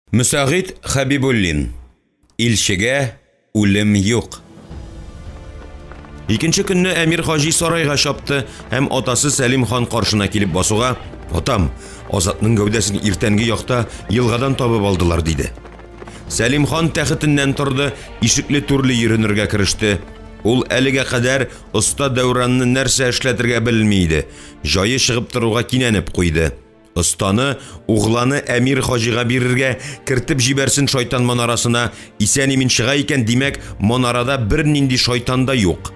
Müsағит Хабибуллин. Илчегә үлем юк. Икенче көнне Әмир хаҗи сарайга чапты һәм атасы Сәлим хан каршына килеп басуга: "Атам, Азатның гәүдәсен иртәнге якта елгадан табып алдылар", диде. Сәлим хан тәхетеннән торды, ишекле түрле йөренергә кереште. Ул әлегә кадәр оста Дәүранны нәрсә эшләтергә белми иде. Җае чыгып торуга кинәнеп куйды. Останы угланы Әмир хаҗига бирергә, кертеп җибәрсен шайтан манарасына. Исән-имин чыга икән, димәк, манарада бер нинди шайтан да юк.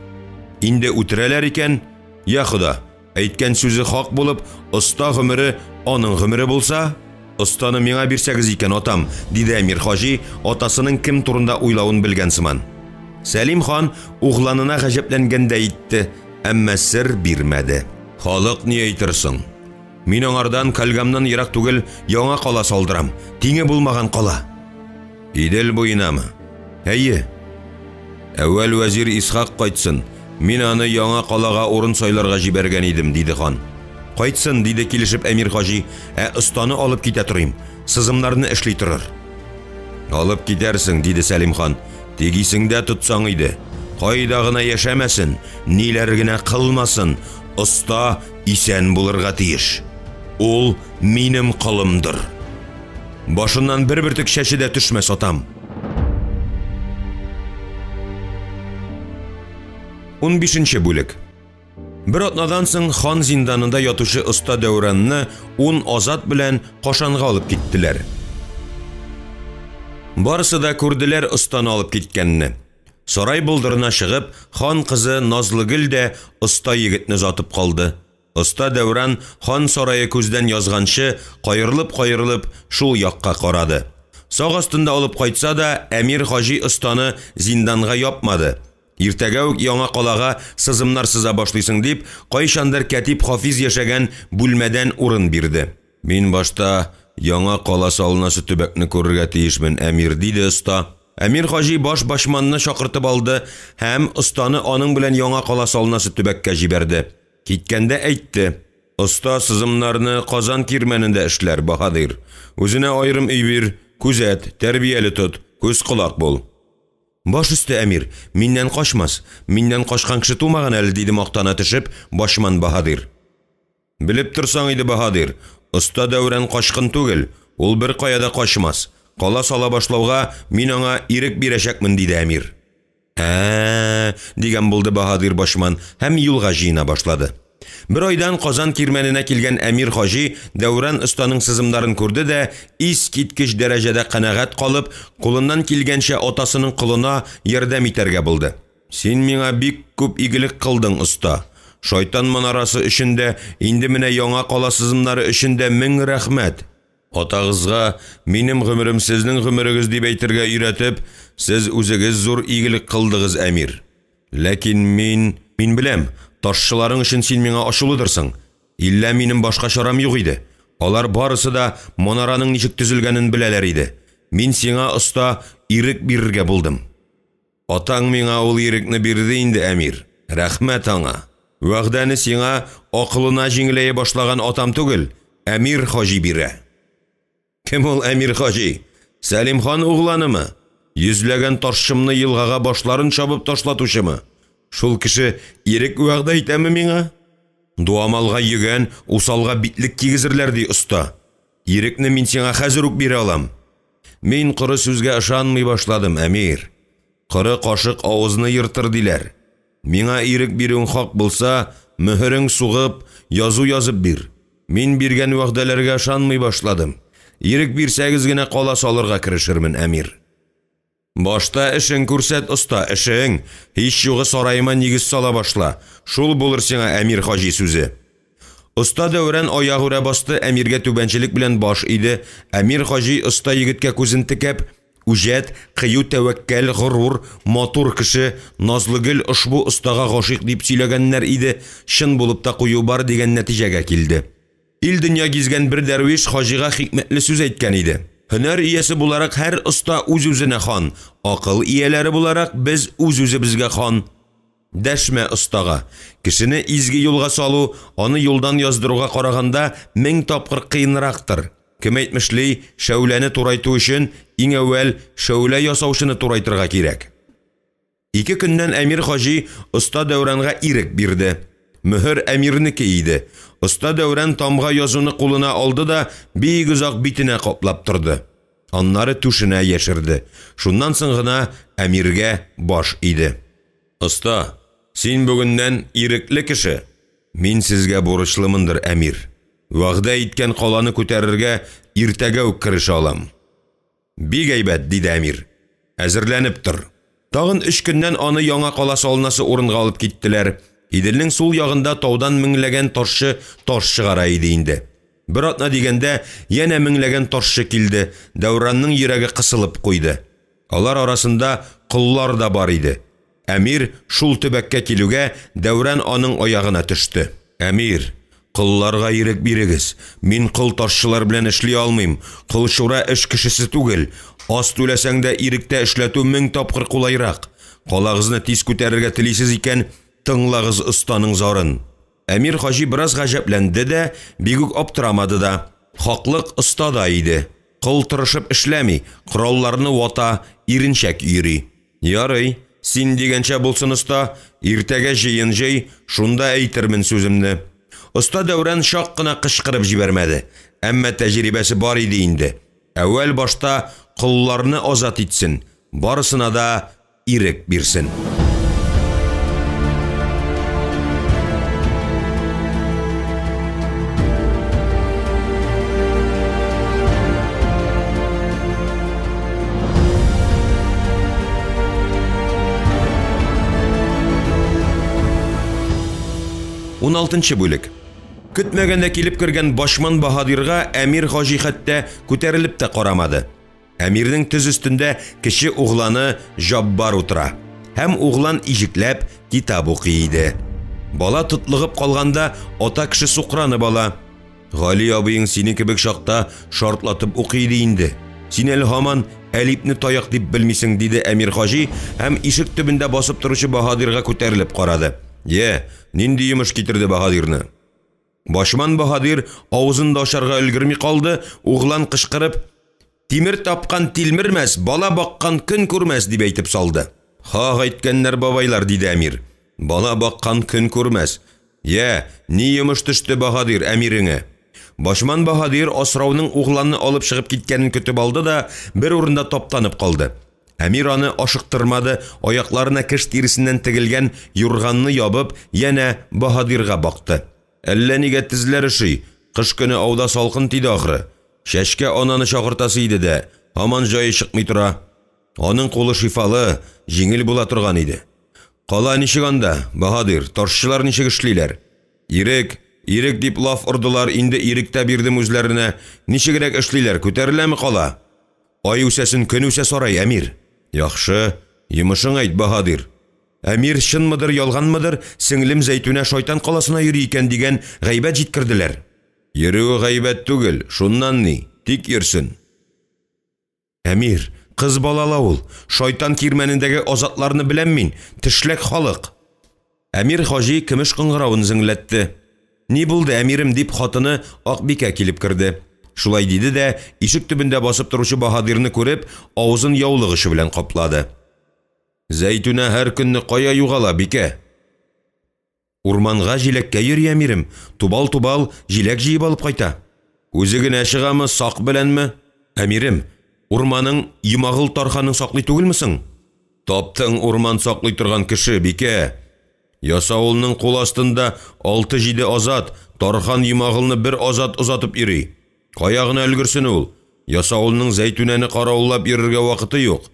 Инде үтерәләр икән, я Худа, әйткән сүзе хак булып, оста гомере аның гомере булса, останы миңа бирсәгез икән, атам, диде Әмир хаҗи, атасының кем турында уйлавын белгән сыман. Сәлим хан угланына гаҗәпләнгәндә итте, әмма сер бирмәде. Халык ни әйтерсең? Мин аңардан Калгамнан ерак түгел яңа кала салдырам. Тиңе булмаган кала. Идел буенамы? Әйе. Әүвәл вәзир Исхак кайтсын. Мин аны яңа калага урын сайларга җибәргән идем, диде хан. Кайтсын, диде килешеп Әмир хаҗи. Останы алып китә торыйм. Сызымнарны эшли торыр. Алып китәрсең, диде Сәлим хан. Тегисеңдә тотсаң иде. Кайда гына яшәмәсен, ниләр генә кылмасын, оста исән булырга тиеш. Ул минем кылымдыр. Башыннан бер бөртек шәче дә төшмәс, атам. 15-нче бүлек. Бер атнадан соң хан зинданында ятучы оста Дәүранны 10 Азат белән Кашанга алып киттеләр. Барысы да күрделәр останы алып киткәнне. Сарай булдырына чыгып, хан кызы Назлыгөл дә оста егетне затып калды. Оста Дәүран хан сарае күздән язганчы кайрылып шул якка карады. Саг астында алып кайтса да, Әмир хаҗи останы зинданга япмады. Иртәгә үк яңа калага сызымнар сыза башлыйсың дип, кайчандыр Кәтип Хафиз яшәгән бүлмәдән урын бирде. Мин башта яңа кала салынасы төбәкне күрергә тиешмен, Әмир, диде оста. Әмир хаҗи башманны чакыртып алды һәм останы аның белән яңа кала салынасы төбәккә җибәрде. Киткәндә әйтте: "Оста сызымнарны Казан кирмәнендә эшләр, баһадир. Үзенә аерым өй бир, күзәт, тәрбияле тот, күз кулак бул." Баш өсте Әмир, миннән качмас, миннән качкан кеше тумаган әле, диде мактана төшеп башман баһадир. Белеп торсаң иде, баһадир, оста Дәүран качкын түгел, ул бер каяда качмас. Кала сала башлауга мин аңа ирек бирәчәкмен, диде Әмир. Дигән булды баһадир башман һәм юлга җыена башлады. Бер айдан Казан кирмәненә килгән Әмир хаҗи Дәүран останың сызымнарын күрде дә, ис киткеч дәрәҗәдә канәгать калып, кулыннан килгәнчә атасының кылына ярдәм итәргә булды. "Син миңа бик күп игелек кылдың, оста. Шайтан манарасы өчен дә, инде менә яңа кала сызымнары өчен дә 1000 рәхмәт. Атагызга минем гомерем сезнең гомерегез дип әйтергә өйрәтеп, сез үзегез зур игелек кылдыгыз, Әмир. Ләкин мин беләм, ташчыларың өчен син миңа ачулыдырсың. Иллә минем башка чарам юк иде. Алар барысы да манараның ничек төзелгәнен беләләр иде. Мин сиңа оста ирек бирергә булдым. Атаң миңа ул ирекне бирде инде, Әмир. Рәхмәт аңа. Вәгъдәне сиңа акылына җиңеләя башлаган атам түгел, Әмир хаҗи бирә." Кем ул Әмир хаҗи? Сәлим хан угланымы? Йөзләгән ташчымны елгага башларын чабып ташлатучымы? Шул кеше ирек вәгъдә итәме миңа? Дуамалга йөгән, усалга битлек кигезерләр, ди оста. Ирекне мин сиңа хәзер үк бирә алам. Мин коры сүзгә ышанмый башладым, Әмир. Коры кашык авызны йыртыр диләр. Миңа ирек бирүң хак булса, мөһерең сугып, язу язып бир. Мин биргән вәгъдәләргә ышанмый башладым. Ирек бирсәгез генә кала салырга керешермен, Әмир. Башта эшең күрсәт, оста, эшең. Һич югы сарайыма нигез сала башла. Шул булыр сиңа Әмир хаҗи сүзе. Оста Дәүран аягүрә басты, Әмиргә түбәнчелек белән баш иде. Әмир хаҗи оста егеткә күзен текәп: "Үҗәт, кыю, тәвәккәл, горур, матур кеше, Назлыгөл ошбу остага гашыйк" дип сөйләгәннәр иде. Чын булып та кую бар дигән нәтиҗәгә килде. Ил дөнья гизгән бер дәрвиш хаҗига хикмәтле сүз әйткән иде. Һөнәр иясе буларак һәр оста үз-үзенә хан, акыл ияләре буларак без үз-үзебезгә хан. Дәшмә остага. Кешене изге юлга салу, аны юлдан яздыруга караганда 1000 тапкыр кыенрактыр. Кем әйтмешли, шәүләне турайту өчен иң әүвәл шәүлә ясаучыны турайтырга кирәк. 2 көннән Әмир хаҗи оста Дәүранга ирек бирде. Мөһер Әмирнеке иде. Оста Дәүран тамга язуны кулына алды да бик озак битенә каплап торды. Аннары түшенә яшерде. Шуннан соң гына Әмиргә баш иде. Оста, син бүгеннән ирекле кеше. Мин сезгә бурычлымындыр, Әмир. Вәгъдә иткән каланы күтәрергә иртәгә үк керешә алам. Бик әйбәт, диде Әмир. Әзерләнеп тор. Тагын 3 көннән аны яңа кала салынасы урынга алып киттеләр. Иделнең сул ягында таудан меңләгән ташчы таш чыгара иде инде. Бер атна дигәндә янә меңләгән ташчы килде. Дәүранның йөрәге кысылып куйды. Алар арасында кыллар да бар иде. Әмир шул төбәккә килүгә Дәүран аның аягына төште. Әмир, кылларга ирек бирегез. Мин кыл ташчылар белән эшли алмыйм. Кылшура эш кешесе түгел. Аз түләсәң дә иректә эшләтү 1000 тапкыр кулайрак. Калагызны тиз күтәрергә телисез икән, тыңлагыз останың зарын. Әмир хаҗи бераз гаҗәпләнде дә, бик үк аптырамады да. Хаклык остада иде. Кыл тырышып эшләми, коралларны вата, иренчәк йөри. Ярый, син дигәнчә булсын оста, иртәгә җыен җый, шунда әйтермен сүземне. Оста Дәүран шак кына кычкырып җибәрмәде, әмма тәҗрибәсе бар иде инде. Әүвәл башта кылларны азат итсен, барысына да ирек бирсен. Он 16-нчы бүлек. Көтмәгәндә килеп кергән Башман Баһадирга Әмир хаҗи хәтта күтәрелеп тә карамады. Әмирнең тез өстендә кече угланы Жаббар утыра. Һәм углан ижекләп китап укый иде. Бала тотлыгып калганда ата кеше сукраны бала. Гали абыең сине кебек шакта шартлатып укый иде инде. Син әле һаман әлипне таяк дип белмисең, диде Әмир хаҗи һәм ишек төбендә басып торучы Баһадирга күтәрелеп карады. Нинди йомыш китерде Баһадирны? Башман Баһадир авызын да ачарга өлгерми калды, углан кычкырып, "Тимер тапкан тилмермәс, бала баккан көн күрмәс", дип әйтеп салды. "Ха, әйткәннәр бабайлар", диде Әмир. "Бала баккан көн күрмәс. Ни йомыш төште Баһадир әмиреңә?" Башман Баһадир асрауның угланны алып чыгып киткәнен көтеп алды да бер урында таптанып калды. Әмир аны ашыктырмады, аякларына кеш тиресеннән тегелгән юрганны ябып, яна Баһадирга бакты. Әллә нигә тезләре шый, кыш көне ауда салкын тиде ахры. Шәшкә ананы чакыртасы иде дә, һаман җае чыкмый тора. Аның кулы шифалы, җиңел була торган иде. "Кала ничек анда, Баһадир, ташчылар ничек эшлиләр?" "Ирек дип лаф урдылар, инде иректә бирдем үзләренә. Ничегрәк эшлиләр, күтәреләме кала?" "Ай үсәсен көн үсә сарай, Әмир." "Яхшы, йомышың әйт, Баһадир." Әмир чынмыдыр, ялганмыдыр, сеңлем Зәйтүнә шайтан каласына йөри икән дигән гайбәт җиткерделәр. "Йөрүе гайбәт түгел, шуннан ни, тик йөрсен." "Әмир, кыз балала ул, шайтан кирмәнендәге азатларны беләм мин, тешләк халык." Әмир хаҗи көмеш кыңгыравын зиңләтте. "Ни булды, Әмирем?" дип хатыны Акбикә килеп керде. Шулай диде дә, ишек төбендә басып торучы Баһадирны күреп, авызын яулыгышы белән каплады. "Зәйтүнә һәр көнне кая югала, бикә?" "Урманга җиләккә йөри, Әмирем, тубал-тубал җиләк җыеп алып кайта." "Үзе генә чыгамы, сак беләнме?" "Әмирем, урманың Йомагыл Тарханын саклый түгелмесең?" "Таптың урман саклый торган кеше, бикә. Ясавылның кул астында 6-7 азат, Тархан Йомагылны бер азат озатып йөри. Кая гына өлгерсен ул? Ясавылның Зәйтүнәне карауллап йөрергә вакыты юк.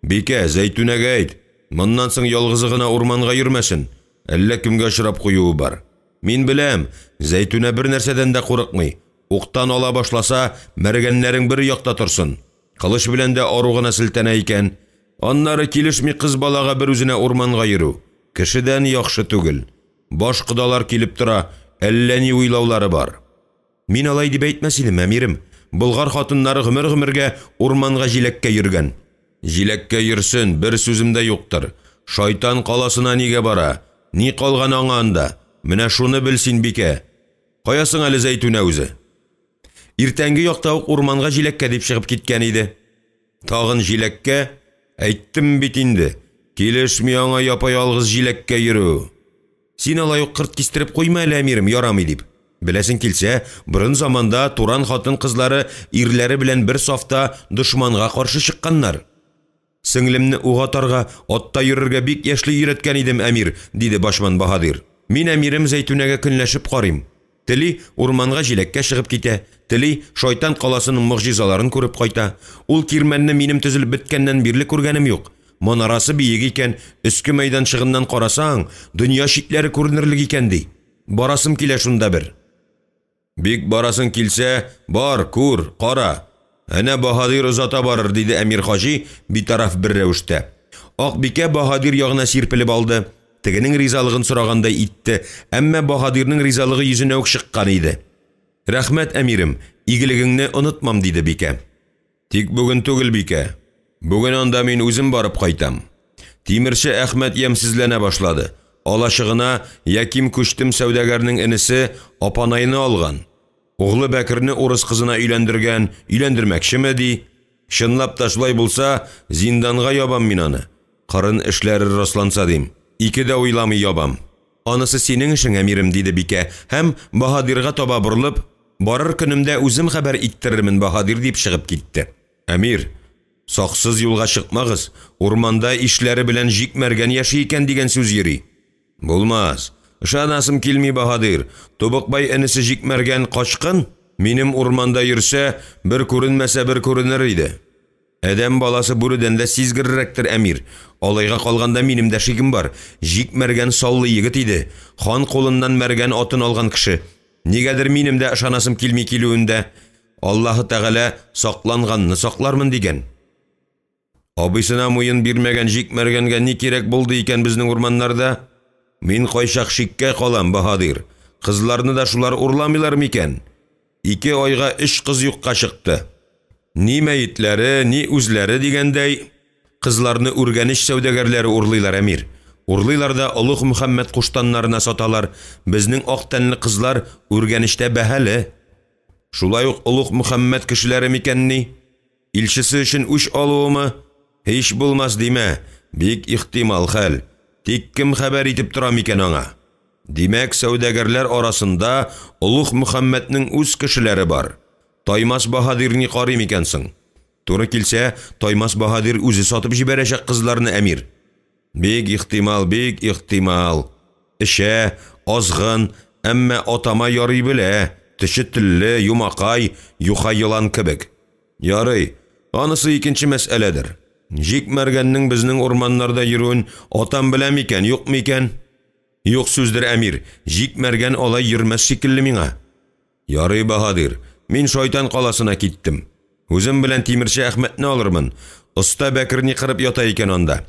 Бикә, Зәйтүнәгә әйт, моннан соң ялгызы гына урманга йөрмәсен. Әллә кемгә очрап куюы бар. Мин беләм, Зәйтүнә бер нәрсәдән дә курыкмый. Уктан ала башласа, мәргәннәрең бер якта торсын. Кылыч белән дә ару гына селтәнә икән. Аннары килешми кыз балага бер үзенә урманга йөрү. Кешедән яхшы түгел. Баш кодалар килеп тора, әллә ни уйлаулары бар." "Мин алай дип әйтмәс идем, Әмирем. Болгар хатыннары гомер-гомергә урманга җиләккә йөргән." "Җиләккә йөрсен, бер сүзем дә юктыр. Шайтан каласына нигә бара? Ни калган аңа анда? Менә шуны белсин, бикә. Каясың әле Зәйтүнә үзе?" Иртәнге якта ук урманга җиләккә дип чыгып киткән иде. Тагын җиләккә, әйттем бит инде. Килешми аңа япа-ялгыз җиләккә йөрү. Син алай ук кырт кистереп куйма әле, әмирем, ярамый дип. Беләсең килсә, борын заманда туран хатын кызлары ирләре белән бер сафта дошманга каршы чыкканнар. Сеңлемне угатарга, атта йөрергә бик яшьли өйрәткән идем, әмир, диде Башман Баһадир. Мин әмирем Зәйтүнәгә көнләшеп карыйм. Тели урманга җиләккә чыгып китә, тели шайтан каласының мөгъҗизаларын күреп кайта. Ул кирмәнне минем төзелеп беткәннән бирле күргәнем юк. Манарасы биек икән, өске мәйданчыгыннан карасаң, дөнья читләре күренерлек икән ди. Барасым килә шунда бер. Бик барасың килсә, бар, күр, кара. Әнә Баһадир озата барыр, диде Әмир хаҗи битараф бер рәвештә. Акбикә Баһадир ягына сирпелеп алды. Тегенең ризалыгын сорагандай итте, әмма Баһадирның ризалыгы йөзенә үк чыккан иде. Рәхмәт, әмирем, игелегеңне онытмам, диде бикә. Тик бүген түгел, бикә. Бүген анда мин үзем барып кайтам. Тимерче Әхмәт ямсезләнә башлады. Алашыгына Яким Күчтем сәүдәгәрнең энесе апанайны алган. Углы Бәкерне урыс кызына өйләндергән, өйләндермәкчеме ди. Чынлап та шулай булса, зинданга ябам мин аны. Кырын эшләре расланса дим. Ике дә уйламый ябам. Анысы синең эшең, әмирем, диде бикә, һәм Баһадирга таба борылып, барыр көнемдә үзем хәбәр иттерермен, Баһадир, дип чыгып китте. Әмир, саксыз юлга чыкмагыз, урманда ишләре белән җикмәргән яши икән дигән сүз йөри. Булмас. Ышанасым килми, Баһадир. Тубыкбай энесе җикмәргән качкын минем урманда йөрсә, бер күренмәсә бер күренер иде. Әдәм баласы бүредән дә сизгеррәктер, әмир. Алайга калганда минем дә шигем бар. Җикмәргән саллы егет иде. Хан кулыннан мәргән атын алган кеше. Нигәдер минем дә ышанасым килми килүендә. Аллаһы Тәгалә сакланганны саклармын дигән. Абысына муен бирмәгән җикмәргәнгә ни кирәк булды икән безнең урманнарда? Мин кайчак шиккә калам, Баһадир. Кызларны да шулар урламыйлар микән? 2 айга 3 кыз юкка чыкты. Ни мәетләре, ни үзләре дигәндәй, кызларны үргәнеш сәүдәгәрләре урлыйлар, әмир. Урлыйлар да Олуг Мөхәммәд куштаннарына саталар. Безнең ак тәнле кызлар үргәнештә бәһәле. Шулай ук Олуг Мөхәммәд кешеләре микәнни? Илчесе өчен үч алуымы? Һич булмас димә. Бик ихтимал хәл. Тик кем хәбәр итеп тора микән аңа? Димәк, сәүдәгәрләр арасында Олуг Мөхәммәднең үз кешеләре бар. Таймас Баһадирны карый микәнсең? Туры килсә, Таймас Баһадир үзе сатып җибәрәчәк кызларны, әмир. Бик ихтимал, бик ихтимал. Эшә, азгын, әмма атама ярый белә. Теше телле, юмакай, юха йылан кебек. Ярый, анысы икенче мәсьәләдер. Җикмәргәннең безнең урманнарда йөрүен атам белә микән, юк микән? Юк сүздер, әмир. Җикмәргән алай йөрмәс шикелле миңа. Ярый, Баһадир. Мин шайтан каласына киттем. Үзем белән Тимерче Әхмәтне алырмын. Оста Бәкерне кырып ята икән анда.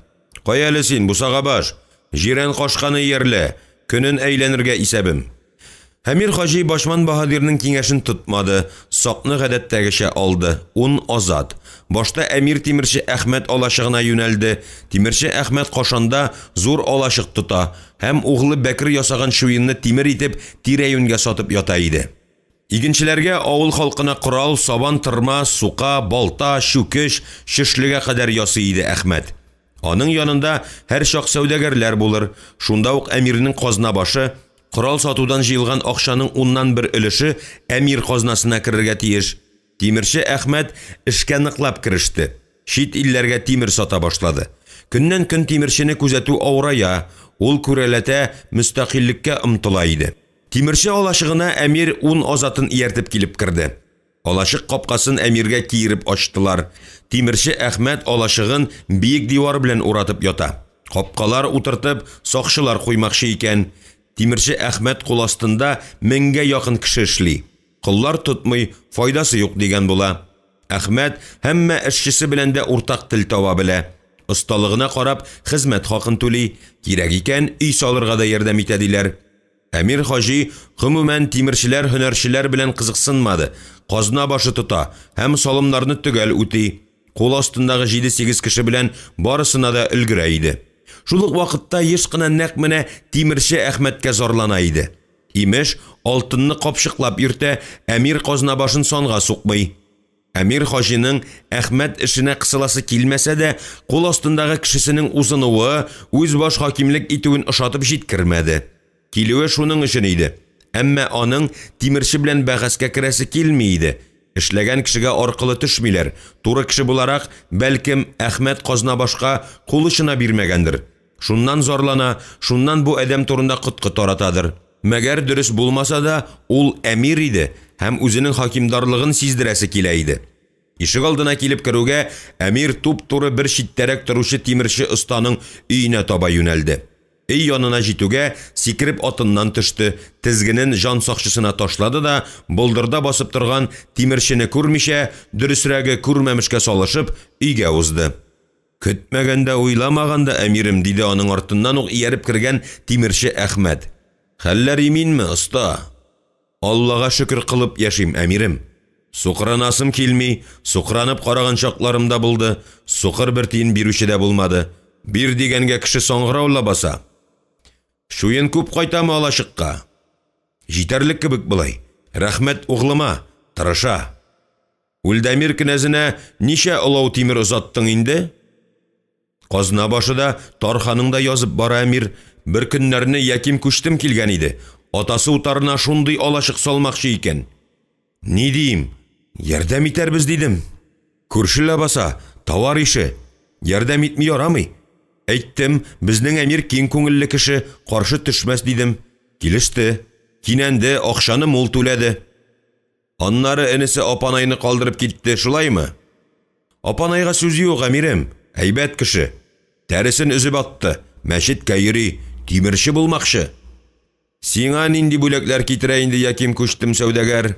Кая әле син, бусага баш? Җирән кашканы йерле. Көнен әйләнергә исәбем. Әмир хаҗи Башман Баһадирның киңәшен тотмады. Сакны гадәттәгечә алды. 10 азат. Башта әмир Тимерче Әхмәт алашыгына юнәлде. Тимерче Әхмәт кашанда зур алашык тота. Һәм углы Бәкер ясаган шуенны тимер итеп тирәюнгә сатып ята иде. Игенчеләргә авыл халкына корал, сабан, тырма, сука, балта, шүкеш, шишлегә кадәр ясый иде Әхмәт. Аның янында һәр чак сәүдәгәрләр булыр. Шунда ук әмирнең казна башы, корал сатудан җыелган акчаның 10ннан бер өлеше әмир казнасына керергә тиеш. Тимерче Әхмәт эшкә ныклап кереште. Шит илләргә тимер сата башлады. Көннән көн тимерчене күзәтү авырая, ул күрәләтә мөстәкыйльлеккә омтыла иде. Тимерче алашыгына әмир 10 азатын ияртеп килеп керде. Алашык капкасын әмиргә киереп ачтылар. Тимерче Әхмәт алашыгын биек дивар белән уратып ята. Капкалар утыртып, сакчылар куймакчы икән. Тимерче Әхмәт кул астында 1000гә якын кеше эшли. Куллар тотмый, файдасы юк дигән була. Әхмәт һәммә эшчесе белән дә уртак тел таба белә. Осталыгына карап, хезмәт хакын түли, кирәк икән өй салырга да ярдәм итә диләр. Әмир хаҗи гомумән тимерчеләр, һөнәрчеләр белән кызыксынмады. Казна башы тота һәм салымнарны төгәл үти. Кул астындагы 7-8 кеше белән барысына да өлгерә иде. Шул ук вакытта еш кына нәкъ менә Тимерче Әхмәткә зарлана иде. Имеш, алтынны капшыклап йөртә, әмир казна башын санга сукмый. Әмир хаҗиның Әхмәт эшенә кысыласы килмәсә дә, кул астындагы кешесенең узынуы, үз баш хакимлек итүен ошатып җиткермәде. Килүе шуның өчен иде. Әмма аның тимерче белән бәхәскә керәсе килми иде. Эшләгән кешегә аркылы төшмиләр. Туры кеше буларак, бәлкем Әхмәт казна башка кул ишына бирмәгәндер. Шуннан зарлана, шуннан бу адәм турында кытқы таратадыр. Мәгәр дөрес булмаса да, ул әмир иде һәм үзенең хакимдарлыгын сиздерәсе килә иде. Ишек алдына килеп керүгә, әмир туп-туры бер читтәрәк торучы тимерче останың өенә таба юнәлде. Өй янына җитүгә, сикереп атыннан төште, тезгенен жан сакчысына ташлады да, болдырда басып торган тимерчене күрмичә, дөресрәге күрмәмешкә салышып, өйгә узды. Көтмәгәндә, уйламаганда әмирем, диде аның артыннан ук ияреп кергән тимерче Әхмәт. Хәлләр иминме, оста? Аллага шөкер кылып яшим, әмирем. Сукранасым килми, сукранып караган чакларым да булды, сукыр бер тиен бирүче дә булмады. Бир дигәнгә кеше соңгыраулы баса. Шуен күп кайтамы алашыкка? Җитәрлек кебек булай. Рәхмәт углыма, тырыша. Үлдәмир кенәзенә ничә олау тимер озаттың инде? Казна башыда Тарханыңда язып бара әмир, бер көннәрне Яким күчтем килгән иде. Атасы утарына шундый алашык салмакчы икән. Ни дим? Ярдәм итәрбез дидем. Күршелә баса, товар ише. Ярдәм итми ярамый. Әйттем, безнең әмир киң күңелле кеше, каршы төшмәс дидем. Килеште. Кинәнде, акчаны мул түләде. Аннары энесе апанайны калдырып китте, шулаймы? Апанайга сүз юк, әмирем. Әйбәт кеше. Тәресен үзеп атты. Мәчеткә йөри, тимерче булмакчы. Сиңа нинди бүләкләр китерә инде, Яким күчтем сәүдәгәр?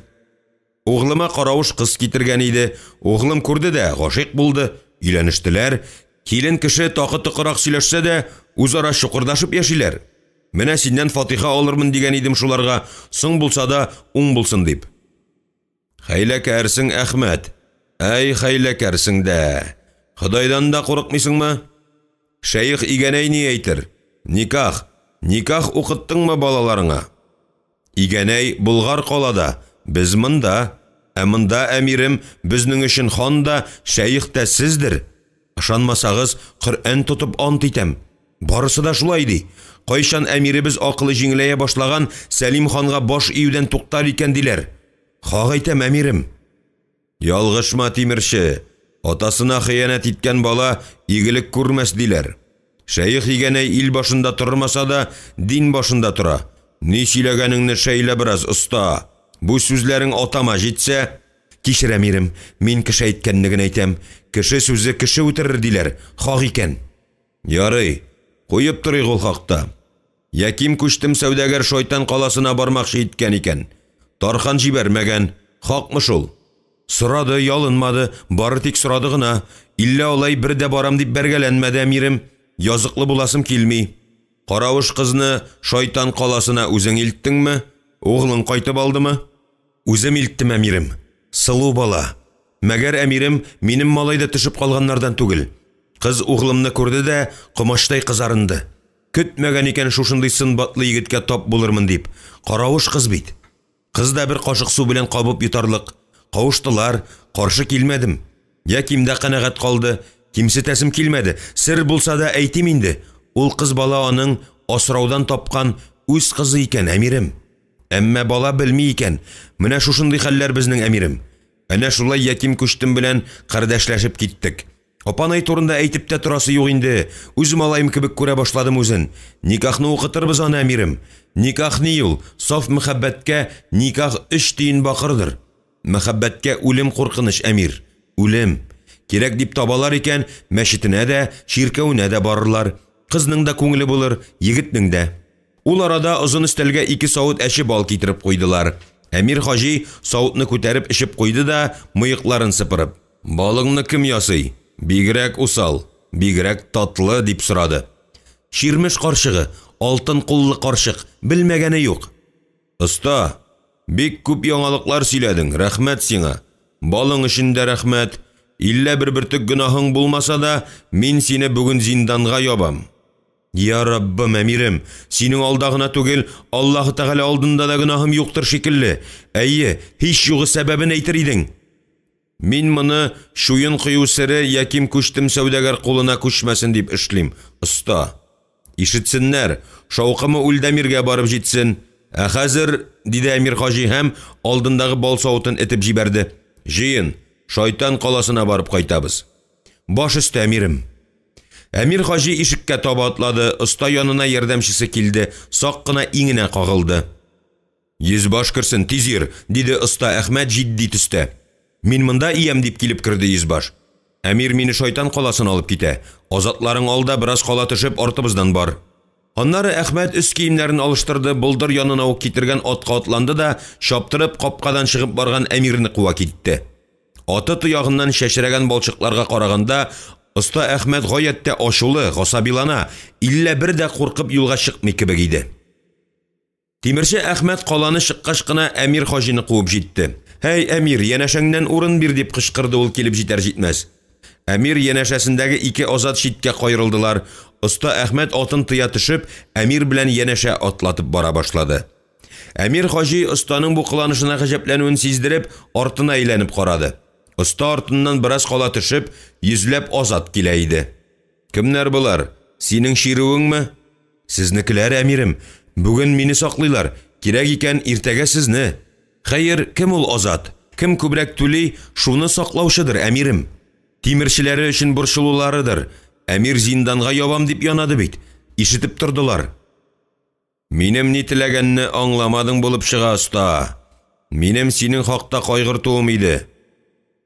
Углыма каравыш кыз китергән иде. Углым күрде дә, гашыйк булды. Өйләнештеләр. Килен кеше такы-тыкырак сөйләшсә дә, үзара шукырдашып яшиләр. Менә синнән фатиха алырмын дигән идем шуларга, соң булса да уң булсын дип. Хәйләкәрсең, Әхмәт. Әй, хәйләкәрсең дә. Ходайдан да курыкмыйсыңмы? Шәйх Игәнәй ни әйтер? Никах укыттыңмы балаларыңа? Игәнәй Болгар калада, без монда, монда әмирем, безнең өчен хан да, шәйх тә сездер. Ышанмасагыз, Коръән тотып ант итәм. Барысы да шулай ди. Кайчан әмиребез акылы җиңеләя башлаган, Сәлим ханга баш июдән туктар икән диләр. Хак әйтәм, әмирем. Ялгышма, тимерче. Атасына хыянат иткән бала игелек күрмәс диләр. Шәйх Игәнәй ил башында тормаса да, дин башында тора. Ни сөйләгәнеңне шәйлә бераз, оста. Бу сүзләрең атама җитсә, кичер, әмирем, мин кеше әйткәнлеген әйтәм. Кеше сүзе кеше үтерер диләр. Хак икән. Ярый, куеп торыйк ул хакта. Яким күчтем сәүдәгәр шайтан каласына бармакчы иткән икән. Тархан җибәрмәгән. Хакмы шул? Сорады, ялынмады, бары тик сорады гына. Иллә алай бер дә барам дип бәргәләнмәде, әмирем. Языклы буласым килми. Каравыш кызны шайтан каласына үзең илттеңме? Углың кайтып алдымы? Үзем илттем, әмирем. Сылу бала. Мәгәр, әмирем, минем малайда төшеп калганнардан түгел. Кыз углымны күрде дә, комачтай кызарынды. Көтмәгән икән шушындый сынбатлы егеткә тап булырмын дип. Каравыш кыз бит. Кыз да бер кашык су белән кабып йотарлык. Кавыштылар, каршы килмәдем. Якимдә канәгать калды. Кимсетәсем килмәде. Сер булса да әйтим инде. Ул кыз бала аның асраудан тапкан үз кызы икән, әмирем. Әмма бала белми икән. Менә шушындый хәлләр безнең, әмирем. Әнә шулай Яким күчтем белән кардәшләшеп киттек. Апанай турында әйтеп тә торасы юк инде. Үз малаем кебек күрә башладым үзен. Никахны укытырбыз аны, әмирем. Никах ни ул? Саф мәхәббәткә никах 3 тиен бакырдыр. Мәхәббәткә үлем куркыныч, әмир. Үлем. Кирәк дип табалар икән, мәчетенә дә, ширкәүнә дә барырлар. Кызның да күңеле булыр, егетнең дә. Ул арада озын өстәлгә 2 савыт әче бал китереп куйдылар. Әмир хаҗи савытны күтәреп эчеп куйды да, мыекларын сыпырып. Балыңны кем ясый? Бигрәк усал, бигрәк татлы дип сорады. Ширмеш карчыгы, алтын куллы карчык, белмәгәне юк. Оста, бик күп яңалыклар сөйләдең, рәхмәт сиңа. Балың өчен дә рәхмәт. Иллә бер бөртек гөнаһың булмаса да, мин сине бүген зинданга ябам. Ya Rabbim әмирем, синең алда гына түгел, Аллаһы Тәгалә алдында да гөнаһым юктыр шикелле. Әйе, һич югы сәбәбен әйтер идең. Мин моны шуен кыю сире яким күчтем сәүдәгәр кулына күчмәсен дип эшлим, оста. Ишетсеннәр, шаукымы Үлдәмиргә барып җитсен. Ә хәзер, диде Әмир хаҗи һәм алдындагы бал савытын этеп җибәрде. Җыен, шайтан каласына барып кайтабыз. Баш өсте әмирем. Әмир хаҗи ишеккә таба атлады, оста янына ярдәмчесе килде, сак кына иңенә кагылды. Йөзбаш керсен, тиз йөр, диде оста Әхмәт җитди төстә. Мин монда иям дип килеп керде Йөзбаш. Әмир мине шайтан каласына алып китә. Азатларың алда бераз кала төшеп артыбыздан бар. Аннары Әхмәт үз киемнәрен алыштырды, булдыр янына ук китергән атка атланды да, шаптырып капкадан чыгып барган Әмирне куа китте. Аты туягыннан шәшрәгән балчыкларга караганда, Оста Әхмәт гаятә ашулы, гасабилана, иллә бер дә куркып юлга чыкмый кебек иде. Тимерче Әхмәт каланы чыккач кына Әмир хаҗины куып җитте. "Һәй Әмир, янәшәңнән урын бир" дип кычкырды ул килеп җитәр җитмәс. Әмир янәшәсендәге ике азат читкә кайрылдылар. Оста Әхмәт атын тыя төшеп, Әмир белән янәшә атлатып бара башлады. Әмир хаҗи останың бу кыланышына гаҗәпләнүен сиздереп, артына әйләнеп карады. Оста артыннан бераз кала төшеп, йөзләп азат килә иде. "Кемнәр булар? Синең шируыңмы?" "Сезнекеләр, әмирем. Бүген мине саклыйлар. Кирәк икән иртәгә сезне." "Хәер, кем ул азат? Кем күбрәк түли, шуны саклаучыдыр, әмирем. Тимерчеләре өчен борчылуларыдыр. Әмир зинданга ябам дип янады бит. Ишетеп тордылар." "Минем ни теләгәнне аңламадың булып чыга, оста. Минем синең хакта кайгыртуым иде.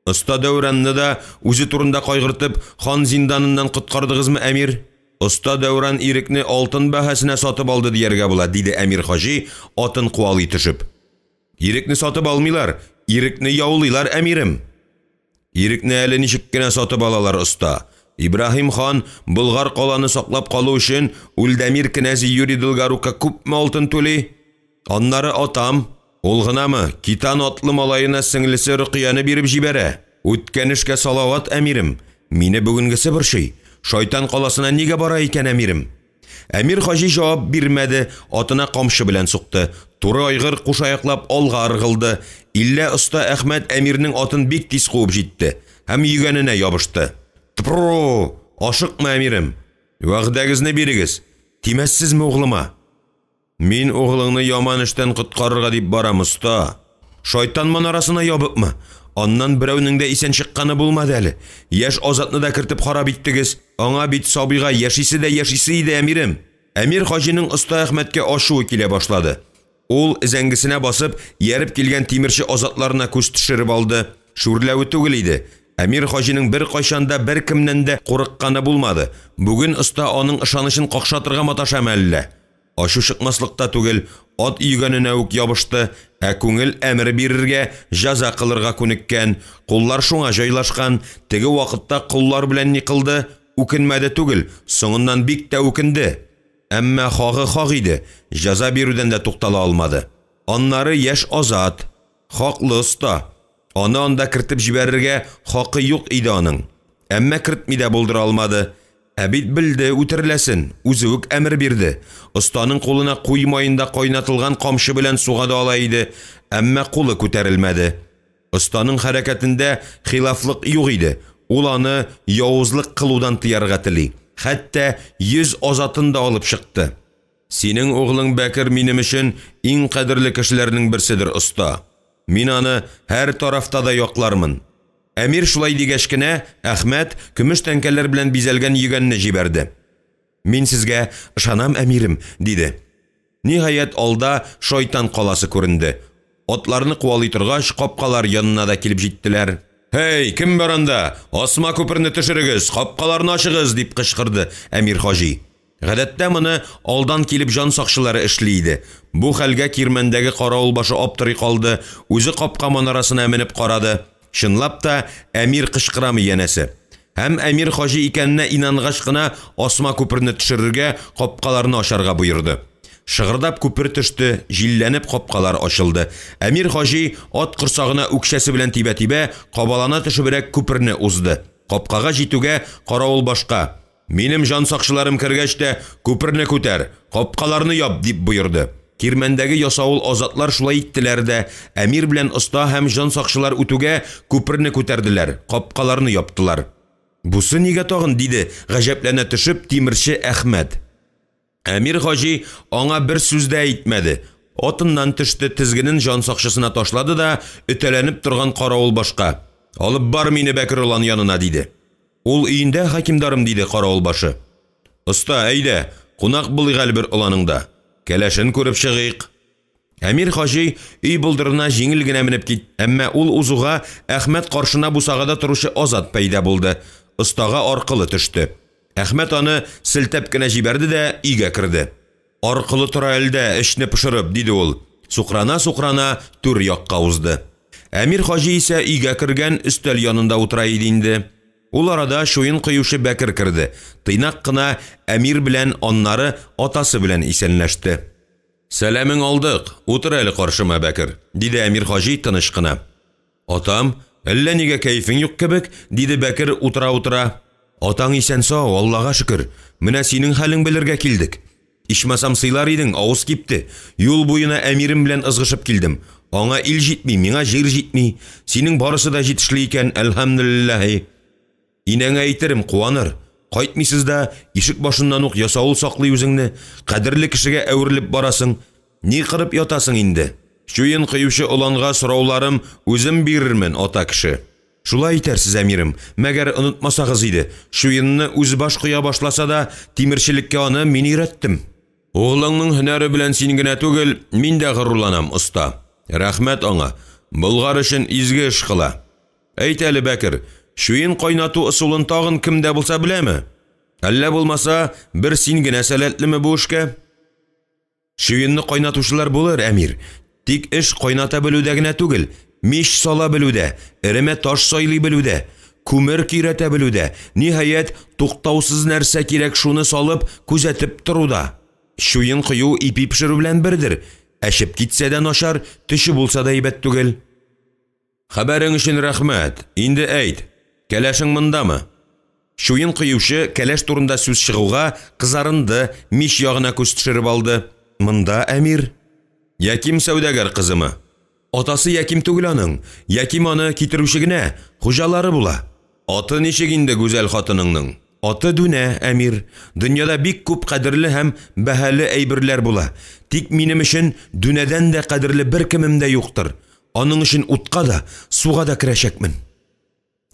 Оста Дәүранны да үзе турында кайгыртып, хан зинданыннан коткардыгызмы, әмир?" "Оста Дәүран ирекне алтын бәһасенә сатып алды дияргә була", диде Әмир хаҗи атын куалый төшеп. "Ирекне сатып алмыйлар, ирекне яулыйлар, әмирем." "Ирекне әле ничек кенә сатып алалар, оста? Ибраһим хан Болгар каланы саклап калу өчен Үлдәмир кнәзе Юрий Долгорука күпме алтын түли? Аннары атам, ул гынамы, Китан атлы малаена сеңлесе Рөкыяны биреп җибәрә. Үткән эшкә салават, әмирем. Мине бүгенгесе борчый. Шайтан каласына нигә бара икән, әмирем?" Әмир хаҗи җавап бирмәде, атына камчы белән сукты. Туры айгыр кушаяклап алга ыргылды. Иллә оста Әхмәт Әмирнең атын бик тиз куып җитте һәм йөгәненә ябышты. "Тпро, ашыкма, әмирем. Вәгъдәгезне бирегез. Тимәссезме угълыма?" "Мин угълыңны яман эштән коткарырга дип барам, оста. Шайтан манарасына ябыпмы? Аннан берәүнең дә исән чыкканы булмады әле. Яшь азатны да кертеп харап иттегез. Аңа бит сабыйга яшисе иде, әмирем." Әмир хаҗиның оста Әхмәткә ашуы килә башлады. Ул зәңгесенә басып, ярып килгән тимерче азатларына күз төшереп алды. Шүрләве түгел иде. Әмир хаҗиның бер кайчанда бер кемнән дә курыкканы булмады. Бүген оста аның ышанычын какшатырга маташам әллә. Ашу чыкмаслыкта түгел, ат йөгәненә үк ябышты, ә күңел әмер бирергә, җәза кылырга күнеккән, куллар шуңа җайлашкан, теге вакытта куллар белән ни кылды, үкенмәде түгел, соңыннан бик тә үкенде. Әмма хагы иде, җәза бирүдән дә туктала алмады. Аннары яшь азат, хаклы оста. Аны анда кертеп җибәрергә хакы юк иде аның. Әмма кертми дә булдыра алмады. Ә бит билде үтерләсен, үзе үк әмер бирде. Останың кулына куй майында кайнатылган камчы белән суга да ала иде, әмма кулы күтәрелмәде. Останың хәрәкәтендә хилафлык юк иде. Ул аны явызлык кылудан тыярга тели. Хәтта 100 азатын да алып чыкты. "Синең углың Бәкер минем өчен иң кадерле кешеләрнең берседер, оста. Мин аны һәр тарафта да яклармын." Әмир шулай дигәч кенә, Әхмәт көмеш тәңкәләр белән бизәлгән йөгәнне җибәрде. "Мин сезгә ышанам, әмирем", диде. Ниһаять алда шайтан каласы күренде. Атларны куалый торгач, капкалар янына да килеп җиттеләр. "Һей, кем бар анда? Асма күперне төшерегез, капкаларны ачыгыз", дип кычкырды Әмир хаҗи. Гадәттә моны алдан килеп җан сакчылары эшли иде. Бу хәлгә кирмәндәге каравыл башы аптырый калды, үзе капка манарасына менеп карады. Чынлап та Әмир кычкырамы янәсе. Һәм Әмир хаҗи икәненә инангач кына асма күперне төшерергә, капкаларны ачарга буйырды. Шыгырдап күпер төште, җилләнеп капкалар ачылды. Әмир хаҗи ат корсагына үкшәсе белән тибә-тибә, кабалана төшебрәк күперне узды. Капкага җитүгә каравыл башка: Минем жан сакчыларым кергәч тә, күперне күтәр, капкаларны яп дип боерды. Кирмәндәге ясавыл азатлар шулай иттеләр дә, әмир белән оста һәм жан сакчылар үтүгә күперне күтәрделәр, капкаларны яптылар. Бусы нигә тагын диде, гаҗәпләнә төшеп тимерче Әхмәт. Әмир хаҗи аңа бер сүз дә әйтмәде. Атыннан төште, тизгенен жан сакчысына ташлады да, өтәләнеп торган каравыл башка. Алып бар мине Бәкер улан янына диде. Ул өендә хакимдарым диде каравыл башы. Оста, әйдә, кунак булыйк әле бер уланыңда. Кәләшен күреп чыгыйк. Әмир хаҗи өй булдырына җиңел генә менеп китте, әмма ул узуга Әхмәт каршына бусагада торучы Азат пәйда булды. Остага аркылы төште. Әхмәт аны силтәп кенә җибәрде дә өйгә керде. Аркылы тора әлдә, эшне пешереп, диде ул. Сукрана түр якка узды. Әмир хаҗи исә өйгә кергән өстәл янында утыра иде инде. Ул арада шуен кыюшы Бәкер керде. Тыйнак кына әмир белән, аннары атасы белән исәнләште. Сәламың алдык, утыр әле каршыма Бәкер, диде әмир хаҗи тыныч кына. Атам, әллә нигә кәефең юк кебек, диде Бәкер утыра. Атаң исән сау, Аллага шөкер. Менә синең хәлең белергә килдек. Ишмасам сыйлар идең, авыз кипте. Юл буена әмирем белән ызгышып килдем. Аңа ил җитми, миңа җир җитми. Синең барысы да җитешле икән, әлхәмдүлиллаһи. Инәңә әйтерем, куаныр. Кайтмыйсыз да, ишек башыннан ук ясавыл саклый үзеңне, кадерле кешегә әверелеп барасың. Ни кырып ятасың инде? Шуен кыюшы уланга сорауларым үзем бирермен, ата кеше. Шулай итәрсез әмирем, мәгәр онытмасагыз иде. Шуенны үз баш куя башласа да, тимерчелеккә аны мин өйрәттем. Оглыңның һөнәре белән син генә түгел, мин дә горурланам, оста. Рәхмәт аңа. Булгар өчен изге эш кыла. Әйт әле Бәкер, шуен кайнату ысулын тагын кемдә булса беләме? Әллә булмаса, бер син генә сәләтлеме бу эшкә? Шуенны кайнатучылар булыр, әмир. Тик эш кайната белүдә генә түгел, миш сала белүдә, эреме таш сайлый белүдә, күмер кирәтә белүдә, ниһаять туктаусыз нәрсә кирәк шуны салып күзәтеп торуда. Шуен кыю ипи пешерү белән бердер. Әшеп китсә дә начар, төше булса да әйбәт түгел. Хәбәрең өчен рәхмәт. Инде әйт, кәләшең мондамы? Шуен кыюшы кәләш турында сүз чыгуга кызарынды, миш ягына күз төшереп алды. Монда әмир. Яким сәүдәгәр кызымы? Атасы Яким түгел аның. Яким аны китерүче генә, хуҗалары була. Аты ничек инде гүзәл хатыныңның? Аты Дүнә, әмир. Дөньяда бик күп кадерле һәм бәһале әйберләр була. Тик минем өчен Дүнәдән дә кадерле бер кемем дә юктыр. Аның өчен утка да, суга да керәчәкмен.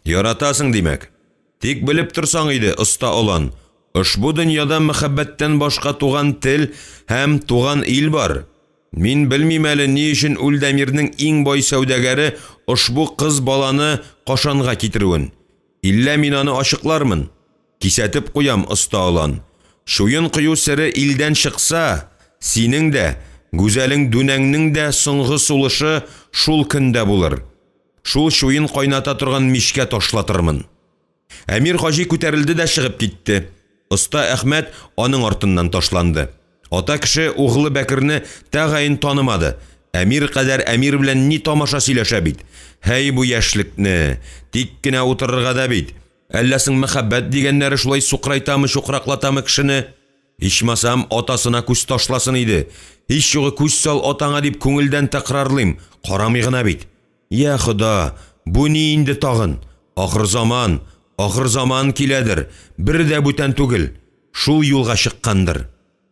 Яратасың димәк. Тик белеп торсаң иде, оста олан. Ушбу дөньяда мәхәббәттән башка туган тел һәм туган ил бар. Мин белмим әле ни өчен Үлдәмирнең иң бай сәүдәгәре ушбу кыз баланы кашанга китерүен. Иллә мин аны ачыклармын. Кисәтеп куям, оста олан. Шуен кыю сире илдән чыкса, синең дә, гүзәлең Дүнәңнең дә соңгы сулышы шул көндә булыр. Шул шуен кайната торган мишкә ташлатырмын. Әмир хаҗи күтәрелде дә чыгып китте. Оста Әхмәт аның артыннан ташланды. Ата кеше углы Бәкерне тәгаен танымады. Әмир кадәр әмир белән ни тамаша сөйләшә бит. Һәй бу яшьлекне, тик кенә утырырга да бит. Әлләсең мәхәббәт дигәннәре шулай сукрайтамы, шукраклатамы кешене? Ичмасам атасына күз ташласын иде. Һич югы күз сал атаңа дип күңелдән тәкрарлыйм. Карамый гына бит. Я Хода, бу ни инде тагын? Ахыр заман киләдер. Бер дә бүтән түгел. Шул юлга чыккандыр.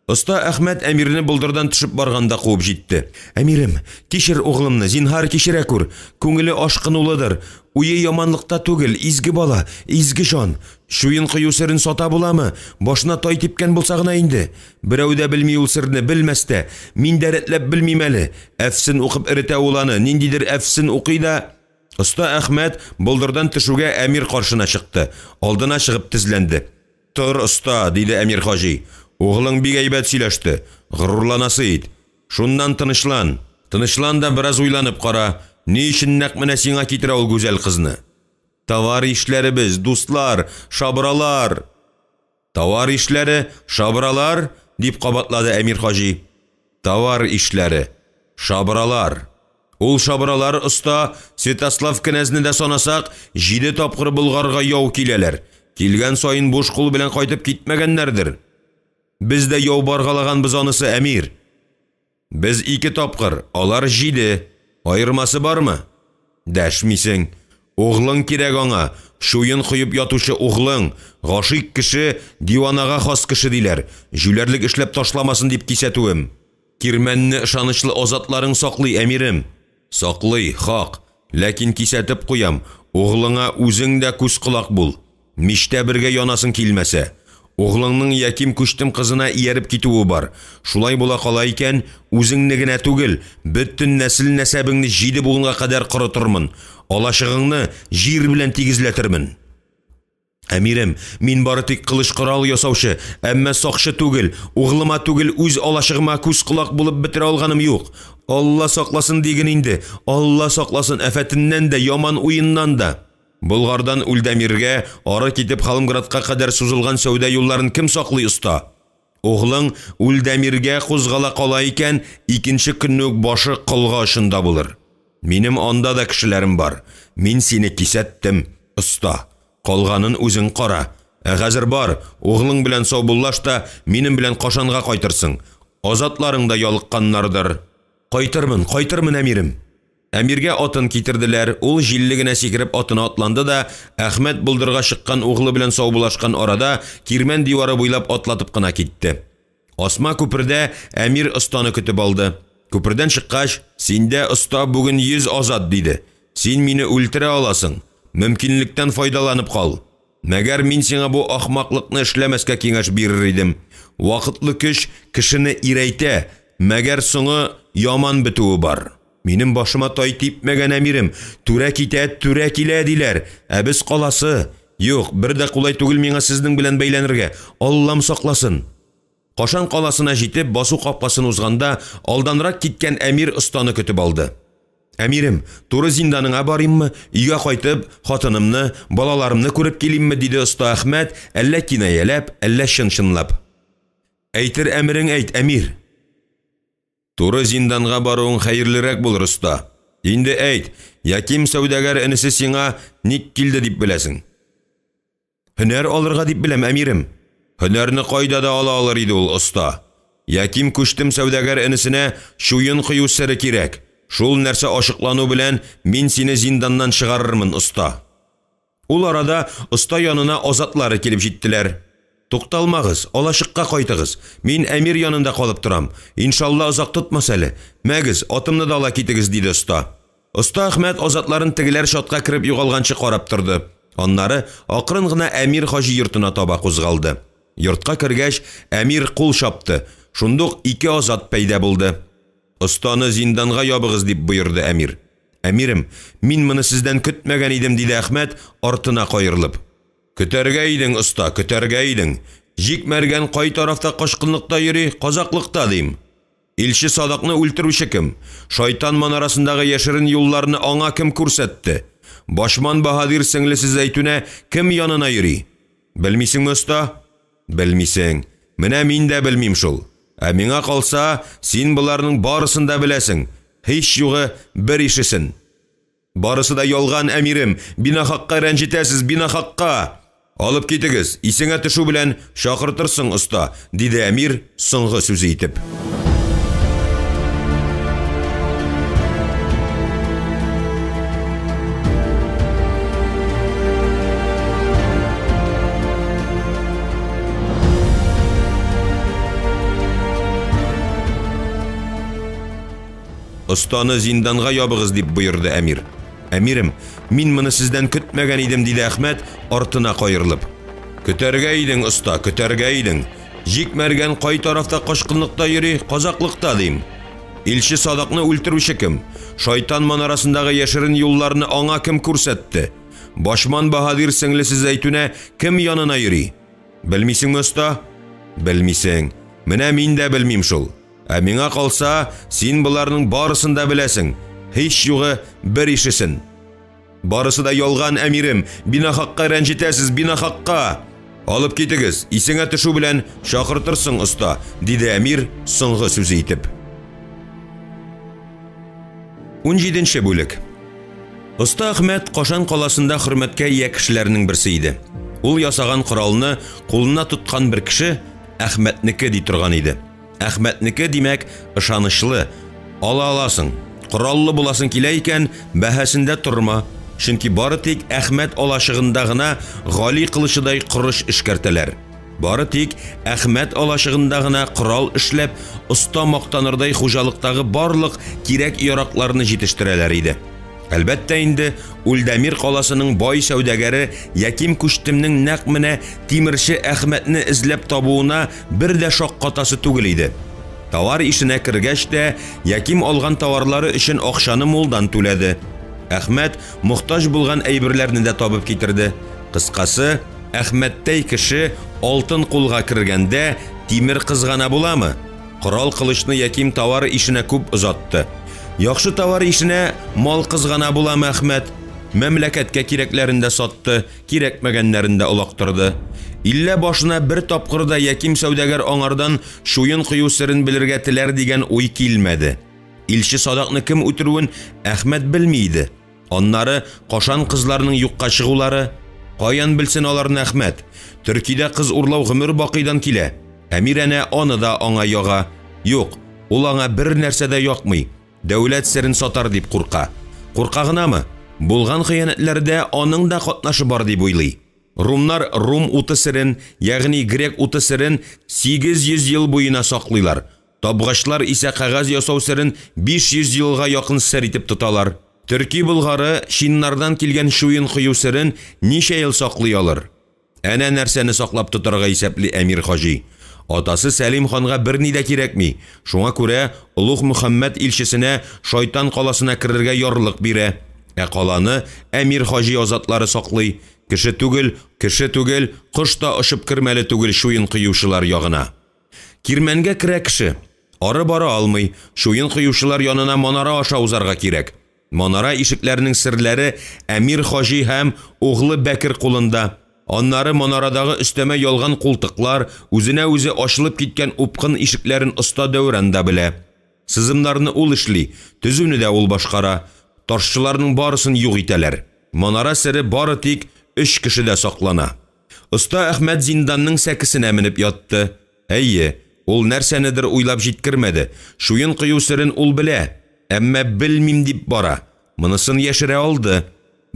Оста Әхмәт әмирне булдырдан төшеп барганда куып җитте. Әмирем, кичер углымны, зинһар кичерә күр. Күңеле ашкынулыдыр. Уе яманлыкта түгел, изге бала, изге жан. Шуен кыю серен сата буламы? Башына тай типкән булса гына инде. Берәү дә белми ул серне, белмәстә. Мин дә рәтләп белмим әле. Әфсен укып эретә ул аны. Ниндидер әфсен укый да. Оста Әхмәт булдырдан төшүгә әмир каршына чыкты. Алдына чыгып тезләнде. Тор, оста, диде әмир хаҗи. Углың бик әйбәт сөйләште. Горурланасы ит. Шуннан тынычлан. Тынычлан да бераз уйланып кара. Ни өчен нәкъ менә сиңа китерә ул гүзәл кызны? Товарищләребез, дуслар, шабралар. Товар ишләре, шабралар, дип кабатлады әмир хаҗи. Товар ишләре, шабралар. Ул шабралар оста Святослав князьне дә санасак, 7 тапкыр Булгарга яу киләләр. Килгән сайын буш кул белән кайтып китмәгәннәрдер. Бездә яу баргалаганбыз анысы, әмир. Без 2 тапкыр, алар 7. Айырмасы бармы? Дәшмисең. Углың кирәк аңа. Шуен куеп ятучы углың. Гашик кеше, диванага хас кеше диләр. Жүләрлек эшләп ташламасын дип кисәтүем. Кирмәнне ышанычлы азатларың саклый, әмирем. Саклый, хак. Ләкин кисәтеп куям. Углыңа үзең дә күз кулак бул. Миштә бергә янасың килмәсә. Углыңның Яким күчтем кызына ияреп китүе бар. Шулай була кала икән, үзеңне генә түгел, бөтен нәсел нәсәбеңне 7 буынга кадәр корытырмын. Алашыгыңны җир белән тигезләтермен. Әмирем, мин бары тик кылыч корал ясаучы, әмма сакчы түгел, углыма түгел, үз алашыгыма күз кулак булып бетерә алганым юк. Алла сакласын диген инде. Алла сакласын афәтеннән дә, яман уеннан да. Болгардан Үлдәмиргә, ары китеп Халымградка кадәр сузылган сәүдә юлларын кем саклый, оста? Углың Үлдәмиргә кузгала кала икән, 2нче көнне үк башы кылга очында булыр. Минем анда да кешеләрем бар. Мин сине кисәттем, оста. Калганын үзең кара. Хәзер бар, углың белән саубуллаш та, минем белән кашанга кайтырсың. Азатларың да ялыкканнардыр. Кайтырмын, әмирем. Әмиргә атын китерделәр, ул җиллегенә сикереп атына атланды да, Әхмәт булдырга чыккан углы белән саубулашкан арада кирмән дивары буйлап атлатып кына китте. Асма күпердә әмир останы көтеп алды. Күпердән чыккач, синдә оста бүген 100 азат диде. Син мине үлтерә аласың. Мөмкинлектән файдаланып кал. Мәгәр мин сиңа бу ахмаклыкны эшләмәскә киңәш бирер идем. Вакытлы көч кешене ирәйтә, мәгәр соңы яман бетүе бар. Минем башыма тай типмәгән, әмирем. Түрә китә, түрә килә диләр. Ә без каласы. Юк, бер дә кулай түгел миңа сезнең белән бәйләнергә. Аллам сакласын. Кашан каласына җитеп, басу капкасын узганда, алданрак киткән әмир останы көтеп алды. Әмирем, туры зинданыңа барыйммы? Өйгә кайтып, хатынымны, балаларымны күреп килимме, диде оста Әхмәт, әллә кинаяләп, әллә чын-чынлап. Әйтер әмерең әйт, әмир. Туры зинданга баруың хәерлерәк булыр, оста. Инде әйт, Яким сәүдәгәр энесе сиңа ник килде дип беләсең? Һөнәр алырга дип беләм, әмирем. Һөнәрне кайда да ала алыр иде ул, оста. Яким күчтем сәүдәгәр энесенә шуен кыю сәре кирәк. Шул нәрсә ашыклану белән мин сине зинданнан чыгарырмын, оста. Ул арада оста янына азатлары килеп җиттеләр. Тукталмагыз, алашыкка кайтыгыз. Мин әмир янында калып торам. Иншалла озак тотмас әле. Мәгез, атымны да ала китегез, диде оста. Оста Әхмәт азатларын тегеләр шатка кирип югалганчы карап торды. Аннары акрын гына әмир хаҗи йортына таба кузгалды. Йортка кергәч, әмир кул шапты. Шундук 2 азат пәйда булды. Останы зинданга ябыгыз дип боерды әмир. Әмирем, мин моны сездән көтмәгән идем, диде Әхмәт артына кайрылып. Көтәргә идең, оста, көтәргә идең. Җикмәргән кай тарафта кашкынлыкта йөри, казаклыкта дим. Илче Садакны үлтерүче кем? Шайтан манарасындагы яшерен юлларны аңа кем күрсәтте? Башман Баһадир сеңлесе Зәйтүнә кем янына йөри? Белмисеңме, оста? Белмисең. Менә мин дә белмим шул. Ә миңа калса, син буларның барысын да беләсең. Һич югы бер ишесен. Барысы да ялган, әмирем. Бинахакка рәнҗитәсез, бинахакка. Алып китегез, исеңә төшү белән шакыртырсың, оста, диде әмир соңгы сүзе итеп. Останы зинданга ябыгыз дип боерды әмир. Әмирем, мин моны сездән көтмәгән идем, диде Әхмәт артына кайрылып. Көтәргә идең, оста, көтәргә идең. Җикмәргән кай тарафта кашкынлыкта йөри, казаклыкта дим. Илче Садакны үлтерүче кем? Шайтан манарасындагы яшерен юлларны аңа кем күрсәтте? Башман Баһадир сеңлесе Зәйтүнә кем янына йөри? Белмисеңме, оста? Белмисең. Менә мин дә белмим шул. Ә миңа калса, син буларның барысын да беләсең. Һич югы бер ишесен. Барысы да ялган, әмирем. Бинахакка рәнҗитәсез, бинахакка. Алып китегез, исеңә төшү белән шакыртырсың, оста, диде әмир соңгы сүзе итеп. 17-нче бүлек. Оста Әхмәт Кашан каласында хөрмәткә ия кешеләрнең берсе иде. Ул ясаган коралны кулына тоткан бер кеше Әхмәтнеке ди торган иде. Әхмәтнеке димәк ышанычлы. Ала аласың. Кораллы буласың килә икән, бәһасендә торма. Чөнки бары тик Әхмәт алашыгында гына Гали кылычыдай корыш эшкәртәләр. Бары тик Әхмәт алашыгында гына корал эшләп, оста мактанырдай хуҗалыктагы барлык кирәк яракларны җитештерәләр иде. Әлбәттә инде Үлдәмир каласының бай сәүдәгәре Яким Күчтемнең нәкъ менә тимерче Әхмәтне эзләп табуына бер дә шаккатасы түгел иде. Товар ишенә кергәч тә Яким алган товарлары өчен акчаны мулдан түләде. Әхмәт мохтаҗ булган әйберләрне дә табып китерде. Кыскасы, Әхмәттәй кеше алтын кулга кергәндә тимер кызгана буламы? Корал кылычны Яким товар ишенә күп озатты. Яхшы товар ишенә мал кызгана буламы Әхмәт? Мәмләкәткә кирәкләрендә сатты, кирәкмәгәннәрендә улактырды. Иллә башына бер тапкырда Яким сәүдәгәр аңардан шуен кыю сырын белергә теләр дигән уй килмәде. Илче Садакны кем үтерүен Әхмәт белмиде. Аннары кашан кызларның юкка чыгулары, каян белсен аларны Әхмәт? Төркидә кыз урлау гомер бакыйдан килә. Әмир әнә аны да аңа яга. Юк, ул аңа бер нәрсә дә якмый. Дәүләт сырын сатар дип курка. Курка гынамы? Булган хыянәтләрдә аның да катнашы бар дип уйлый. Румнар Рум уты сырын, ягъни грек уты сырын 800 ел буена саклыйлар. Табгачлар исә кагаз ясау сырын 500 елга якын сыр итеп тоталар. Төрки булгары шиннардан килгән шуен кыю сырын ничә ел саклый алыр? Әнә нәрсәне саклап тотарга исәпли Әмир хаҗи. Атасы Сәлим ханга берни дә кирәкми. Шуңа күрә Улуг Мөхәммәд илчесенә Шайтан каласына керергә ярлык бирә. Каланы Әмир хаҗи азатлары саклый. Кеше түгел, кош та ошып кермәле түгел шуен кыючылар ягына. Кирмәнгә керә кеше. Ары бара алмый. Шуен кыючылар янына манара аша узарга кирәк. Манара ишекләренең серләре Әмир хаҗи һәм углы Бәкер кулында. Аннары манарадагы өстәмә ялган култыклар, үзенә үзе ачылып киткән упкын ишекләрен оста Дәүрәндә белә. Сызымнарны ул эшли, төзүне дә ул башкара. Таршчыларның барысын юк итәләр. Манара сире бары тик 3 кешедә саклана. Оста Әхмәт зинданның сәкесенә менеп ятты. Әйе, ул нәрсәнедер уйлап җиткермәде. Шуен кыю сирен ул белә, әмма белмим дип бара. Монысын яшерә алды.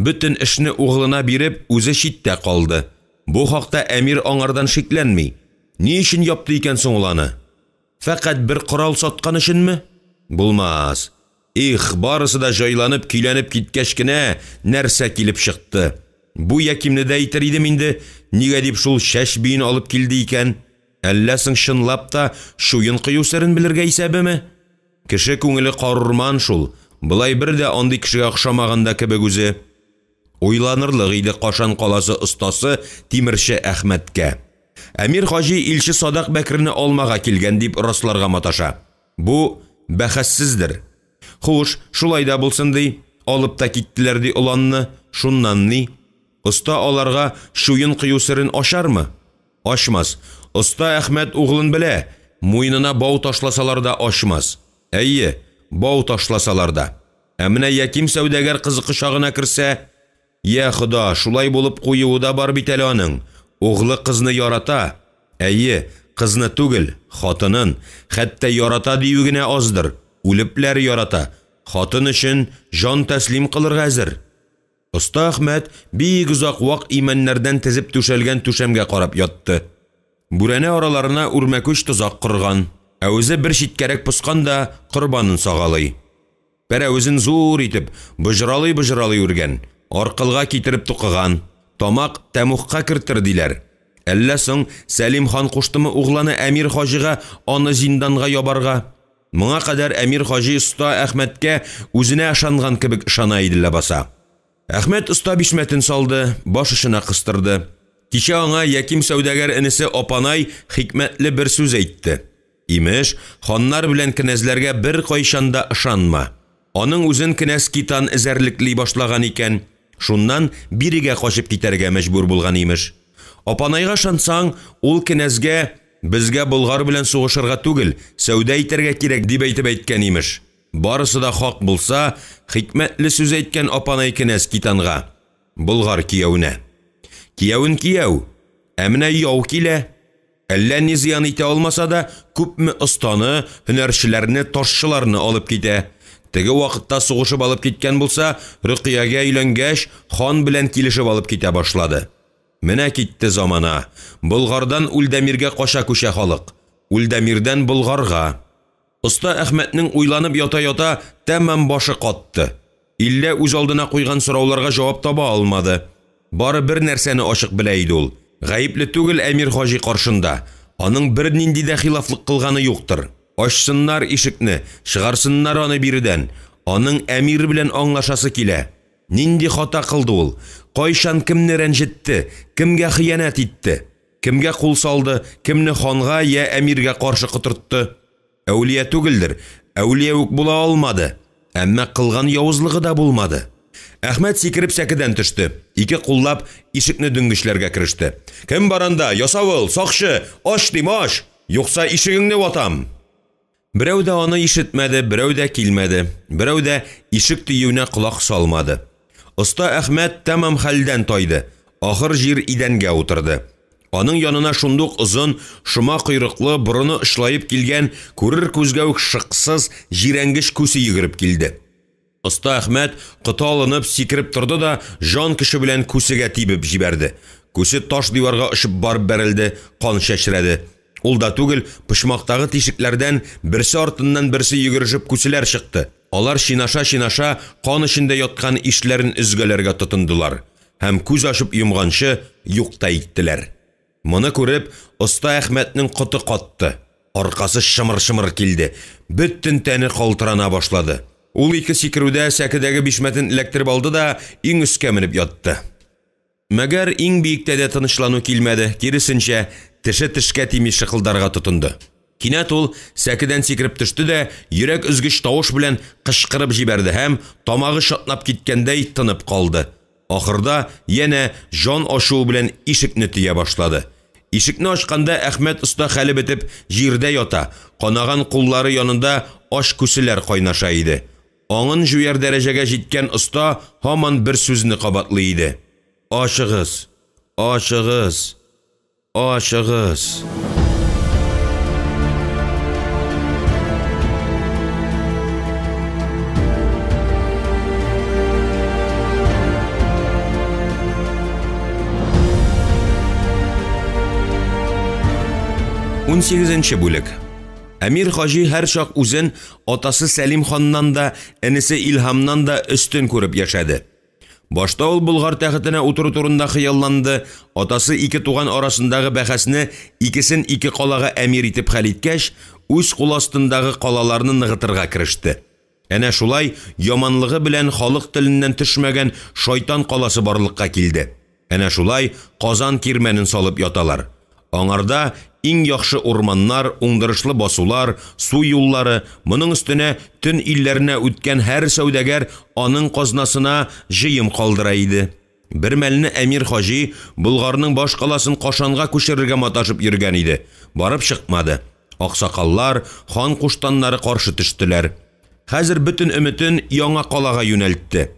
Бүтін эшне углына биреп, үзе читтә калды. Бу хакта Әмир аңардан шикләнми. Ни өчен япты икән соң ул аны? Фәкать бер корал саткан өченме? Булмас. Барысы да җайланып, көйләнеп киткәч кенә нәрсә килеп чыкты. Бу Якимне дә әйтер идем инде, нигә дип шул шәш биен алып килде икән? Әллә соң чынлап та шуен кыю сырын белергә исәбеме? Кеше күңеле карурман шул. Булай бер дә андый кешегә охшамаганда кебек үзе. Уйланырлык иде Кашан каласы остасы тимерче Әхмәткә. Әмир хаҗи илче Садак Бәкерне алмага килгән дип расларга маташа. Бу бәхәссездер. Хуш, шулай да булсын ди, алып та киттеләр ди уланны, шуннан ни? Оста аларга шуен кыю сырын ашармы? Ашмас. Оста Әхмәт углын белә, муйнына бау ташласалар да ашмас. Әйе, бау ташласалар да. Менә Яким сәүдәгәр кызыкы шагына керсә, я Хода, шулай булып куюы да бар бит әле аның. Углы кызны ярата. Әйе, кызны түгел, хатынын, хәтта ярата дию генә аздыр. Үлепләр ярата. Хатын өчен жан тәслим кылырга әзер. Оста Әхмәт бик узак вак имәннәрдән тезеп түшәлгән түшәмгә карап ятты. Бүрәнә араларына үрмәкүч тозак корган. Үзе бер читкәрәк пускан да корбанын сагалый. Пәрәүзен зур итеп, быжралый үргән. Аркылга китереп тукыган. Тамак тәмухка кертирдиләр. Әллә соң Сәлим хан куштымы угланы Әмир хаҗига аны зинданга ябарга? Моңа кадәр Әмир хаҗи оста Әхмәткә үзенә ышанган кебек ышана иде ләбаса. Әхмәт оста бишмәтен салды, баш ишенә кыстырды. Кичә аңа Яким сәүдәгәр энесе Апанай хикмәтле бер сүз әйтте. Имеш, ханнар белән кенәзләргә бер кайчанда ышанма. Аның үзен кенәз Китан эзәрлекли башлаган икән. Шуннан бирегә качып китәргә мәҗбүр булган имеш. Апанайга ышансаң, ул кенәзгә безгә Болгар белән сугышырга түгел, сәүдә итәргә кирәк дип әйткән имеш. Барысы да хак булса, хикмәтле сүз әйткән Апанай кенәз Китанга, Болгар кияүнә. Кияүн кияу, әмінә яу килә. Әллә ни зиян итә алмаса да, күпме останы, һөнәрчеләрне, ташчыларны алып китә. Теге вакытта сугышып алып киткән булса, Рөкыягә өйләнгәч, хан белән килешеп алып китә башлады. Менә китте замана. Болгардан Үлдәмиргә каша күчә халык. Үлдәмирдән Болгарга. Оста Әхмәтнең уйланып ята-ята тәмам башы катты. Иллә үз алдына куйган сорауларга җавап таба алмады. Бары бер нәрсәне ачык белә иде ул. Гаепле түгел Әмир хаҗи каршында. Аның бер нинди дә хилафлык кылганы юктыр. Ачсыннар ишекне, чыгарсыннар аны бирдән. Аның Әмир белән аңлашасы килә. Нинди хата кылды ул? Кайчан кемне рәнҗетте? Кемгә хыянат итте? Кемгә кул салды? Кемне ханга я Әмиргә каршы кытыртты? Әүлия түгелдер. Әүлия үк була алмады. Әмма кылган явызлыгы да булмады. Әхмәт сикереп сәкедән төште. Ике куллап ишекне дөңгешләргә кереште. Кем баранда? Ясавыл, сакчы, аш дим, аш. Юкса ишегеңне ватам. Берәү дә аны ишетмәде, берәү дә килмәде. Берәү дә ишек тиюенә колак салмады. Оста Әхмәт тәмам хәлдән тайды. Ахыр җир идәнгә утырды. Аның янына шундук озын, шома койрыклы, борыны ышлайып килгән, күрер күзгә үк шыксыз, җирәнгеш күсе йөгереп килде. Оста Әхмәт кыта алынып сикереп торды да, жан кеше белән күсегә тибеп җибәрде. Күсе таш диварга ышып барып бәрелде, кан чәчрәде. Ул да түгел, пышмактагы тишекләрдән берсе артыннан берсе йөгерешеп күселәр чыкты. Алар шинаша-шинаша кан эчендә яткан ишләрен үзгәләргә тотындылар. Һәм күз ачып йомганчы юкта иттеләр. Моны күреп, Оста Әхмәтнең коты катты. Аркасы шымыр-шымыр килде. Бөтен тәне калтырана башлады. Ул ике сикерүдә сәкедәге бишмәтен эләктереп алды да иң өскә менеп ятты. Мәгәр иң биектә дә тынычлану килмәде. Киресенчә, теше тешкә тими шыкылдарга тотынды. Кинәт ул сәкедән сикереп төште дә, йөрәк өзгеч тавыш белән кычкырып җибәрде һәм тамагы шатнап киткәндәй тынып калды. Ахырда яна жан ашуы белән ишекне тия башлады. Ишекне ачканда Әхмәт оста хәле бетеп җирдә ята, канаган куллары янында аш күселәр кайнаша иде. Аңын җуяр дәрәҗәгә җиткән оста һаман бер сүзне кабатлый иде. Ашыгыз, ашыгыз, ашыгыз. 18-нче бүлек. Әмир хаҗи һәр чак үзен атасы Сәлим ханнан да, энесе Илһамнан да өстен күреп яшәде. Башта ул Болгар тәхетенә утыру турында хыялланды, атасы ике туган арасындагы бәхәсне икесен ике калага әмир итеп хәл иткәч, үз кул астындагы калаларны ныгытырга кереште. Әнә шулай яманлыгы белән халык теленнән төшмәгән шайтан каласы барлыкка килде. Әнә шулай Казан кирмәнен салып яталар. Аңарда иң яхшы урманнар, уңдырышлы басулар, су юллары, моның өстенә төн илләренә үткән һәр сәүдәгәр аның казнасына җыем калдыра иде. Бер мәлне Әмир хаҗи Болгарның баш каласын Кашанга күчерергә маташып йөргән иде. Барып чыкмады. Аксакаллар, хан куштаннары каршы төштеләр. Хәзер бөтен өметен яңа калага юнәлтте.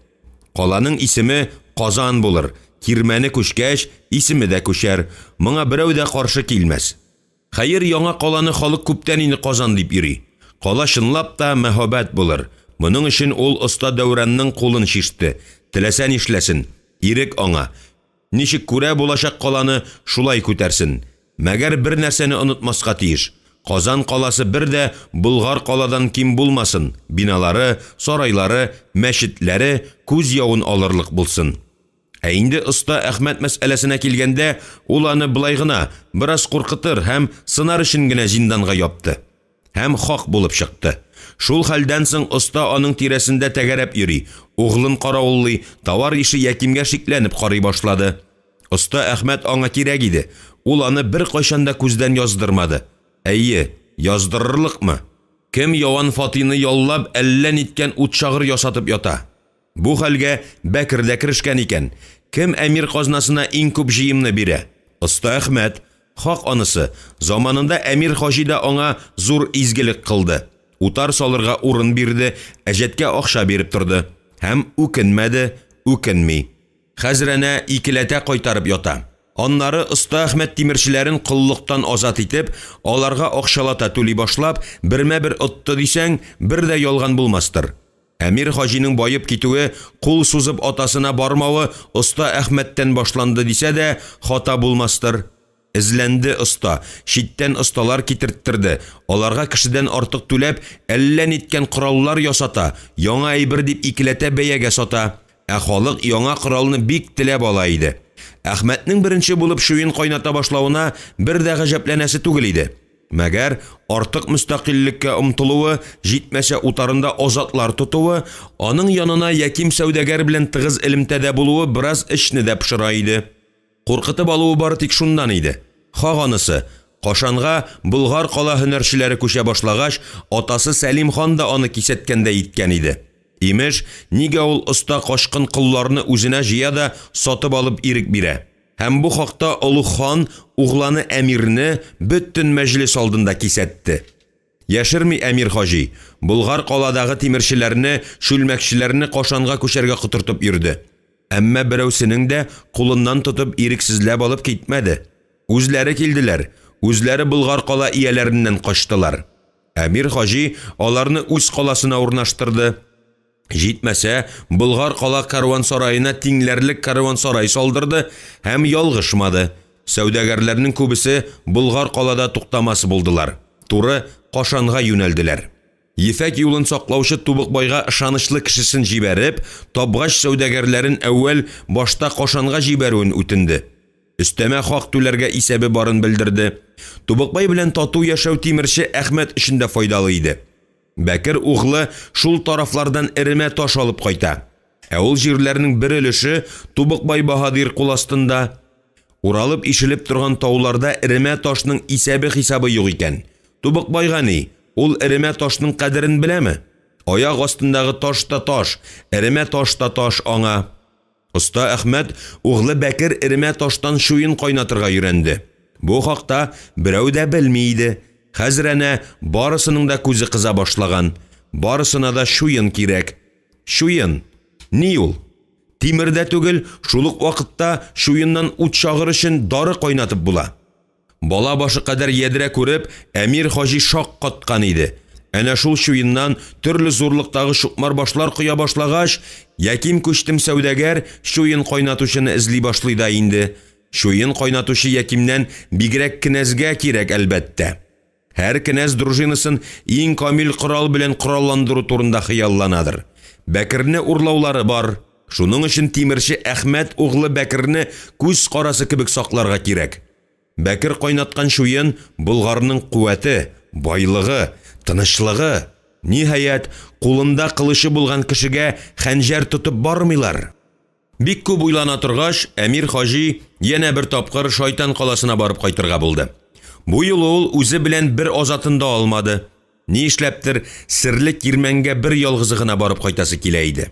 Каланың исеме Казан булыр. Кирмәне күчкәч, исеме дә күчәр. Моңа берәү дә каршы килмәс. Хәер, яңа каланы халык күптән инде Казан дип йөри. Кала чынлап та мәһабәт булыр. Моның өчен ул оста Дәүранның кулын шиште. Теләсә нишләсен, ирек аңа. Ничек күрә булачак каланы шулай күтәрсен. Мәгәр бер нәрсәне онытмаска тиеш. Казан каласы бер дә Болгар каладан ким булмасын. Биналары, сарайлары, мәчетләре күз явын алырлык булсын. Ә инде оста Әхмәт мәсьәләсенә килгәндә, ул аны былай гына бераз куркытыр һәм сынар өчен генә зинданга япты. Һәм хак булып чыкты. Шул хәлдән соң оста аның тирәсендә тәгәрәп йөри, углын карауллый, товар ише ятимгә шикләнеп карый башлады. Оста Әхмәт аңа кирәк иде. Ул аны бер кайчан да күздән яздырмады. Әйе, яздырырлыкмы? Кем яван Фатины яллап әллә ниткән ут шагыр ясатып ята? Бу хәлгә Бәкер дә керешкән икән. Кем әмир казнасына иң күп җыемны бирә? Оста Әхмәт. Хак анысы. Заманында Әмир хаҗи да аңа зур изгелек кылды. Утар салырга урын бирде, әҗәткә акча биреп торды. Һәм үкенмәде, үкенми. Хәзрәне икеләтә кайтарып ята. Аннары Оста Әхмәт тимерчеләрен кыллыктан азат итеп, аларга акчалата түли башлап, бермә-бер отты дисәң, бер дә ялган булмастыр. Әмир Хаҗиның байып китүе, кул сузып атасына бармавы Оста Әхмәттән башланды дисә дә, хата булмастыр. Изләнде Оста, читтән осталар китерттерде. Аларга кешедән артык түләп, әллә ниткән кораллар ясата, яңа әйбер дип икеләтә бәягә сата. Ә халык яңа коралны бик теләп ала иде. Әхмәтнең беренче булып шуен кайната башлауына бер дә гаҗәпләнәсе түгел иде. Мәгәр артык мөстәкыйльлеккә омтылуы, җитмәсә утарында азатлар тотуы, аның янына яким сәүдәгәр белән тыгыз элемтәдә булуы бераз эшне дә пешера иде. Куркытып алуы бары тик шундан иде. Хаганысы, Кашанга Болгар кала һөнәрчеләре күчә башлагач, атасы Сәлим хан да аны кисәткәндә иткән иде. Имеш, нигә ул Оста кашкын кылларны үзенә җыя да сатып алып ирек бирә. Һәм бу хакта Олуг хан угланы Әмирне бөтен мәҗлес алдында кисәтте. Яшерми Әмир Хаҗи, Болгар каладагы тимерчеләрне, шүлмәкчеләрне Кашанга күчәргә кытыртып йөрде. Әмма берәүсенең дә кулыннан тотып ирексезләп алып китмәде. Үзләре килделәр, үзләре Болгар кала ияләреннән качтылар. Әмир Хаҗи аларны үз каласына урнаштырды. Җитмәсә, Болгар кала карвансарайына тиңләрлек карвансарай салдырды һәм ялгышмады. Сәүдәгәрләрнең күбесе Болгар калада туктамас булдылар. Туры Кашанга юнәлделәр. Ефәк юлын саклаучы Тубыкбайга ышанычлы кешесен җибәреп, табгач сәүдәгәрләрен әүвәл башта Кашанга җибәрүен үтенде. Өстәмә хак түләргә исәбе барын белдерде. Тубыкбай белән тату яшәү тимерче Әхмәт өчен дә файдалы иде. Бәкер углы шул тарафлардан эремә таш алып кайта. Ә ул җирләрнең бер өлеше Тубыкбай Баһадир кул астында. Уралып ишелеп торган тауларда эремә ташның исәбе-хисабы юк икән. Тубыкбайга ни? Ул эремә ташның кадерен беләме? Аяк астындагы таш та таш, эремә таш та таш аңа. Оста Әхмәт углы Бәкер эремә таштан шуен кайнатырга өйрәнде. Бу хакта берәү дә белми иде. Хәзрәне барысының да күзе кыза башлаган. Барысына да шуен кирәк. Шуен. Ни ул? Тимердә түгел, шул ук вакытта шуеннан ут чагыр өчен дары кайнатып була. Бала башы кадәр ядрә күреп, Әмир Хаҗи шак каткан иде. Әнә шул шуеннан төрле зурлыктагы шукмар башлар куя башлагач, яким күчтем сәүдәгәр шуен кайнатучыны эзли башлый да инде. Шуен кайнатучы якимнән бигрәк кенәзгә кирәк әлбәттә. Һәр кенәз дружинасын иң камил корал белән коралландыру турында хыялланадыр. Бәкерне урлаулары бар. Шуның өчен тимерче Әхмәт углы Бәкерне күз карасы кебек сакларга кирәк. Бәкер кайнаткан шуен Болгарның куәте, байлыгы, тынычлыгы. Ниһаять, кулында кылышы булган кешегә хәнҗәр тотып бармыйлар. Бик күп уйлана торгач, Әмир Хаҗи янә бер тапкыр Шайтан каласына барып кайтырга булды. Бу юлы ул үзе белән бер азатын да алмады. Ни эшләптер, серле кирмәнгә бер ялгызы гына барып кайтасы килә иде.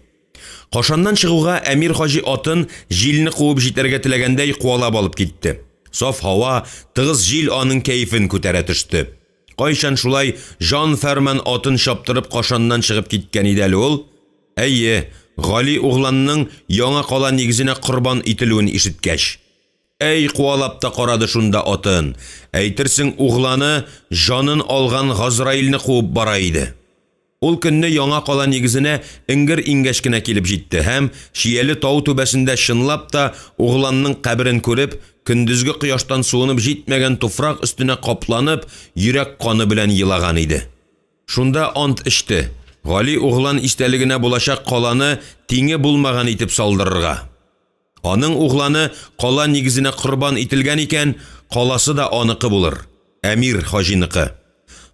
Кашаннан чыгуга Әмир Хаҗи атын җилне куып җитәргә теләгәндәй куалап алып китте. Саф һава, тыгыз җил аның кәефен күтәрә төште. Кайчан шулай жан фәрман атын шаптырып Кашаннан чыгып киткән иде әле ул? Әйе, Гали угланның яңа кала нигезенә корбан ителүен ишеткәч. Әй куалап та карады шунда атын. Әйтерсең угланы жанын алган Газраилне куып бара иде. Ул көнне яңа кала нигезенә иңгер иңгәш кенә килеп җитте һәм Шияле тау түбәсендә шынлап та угланның каберен күреп, көндезге кояштан суынып җитмәгән туфрак өстенә капланып, йөрәк каны белән елаган иде. Шунда ант ичте. Гали углан истәлегенә булачак каланы тиңе булмаган итеп салдырырга. Аның угланы кала нигезенә корбан ителгән икән, каласы да аныкы булыр. Әмир Хаҗиныкы.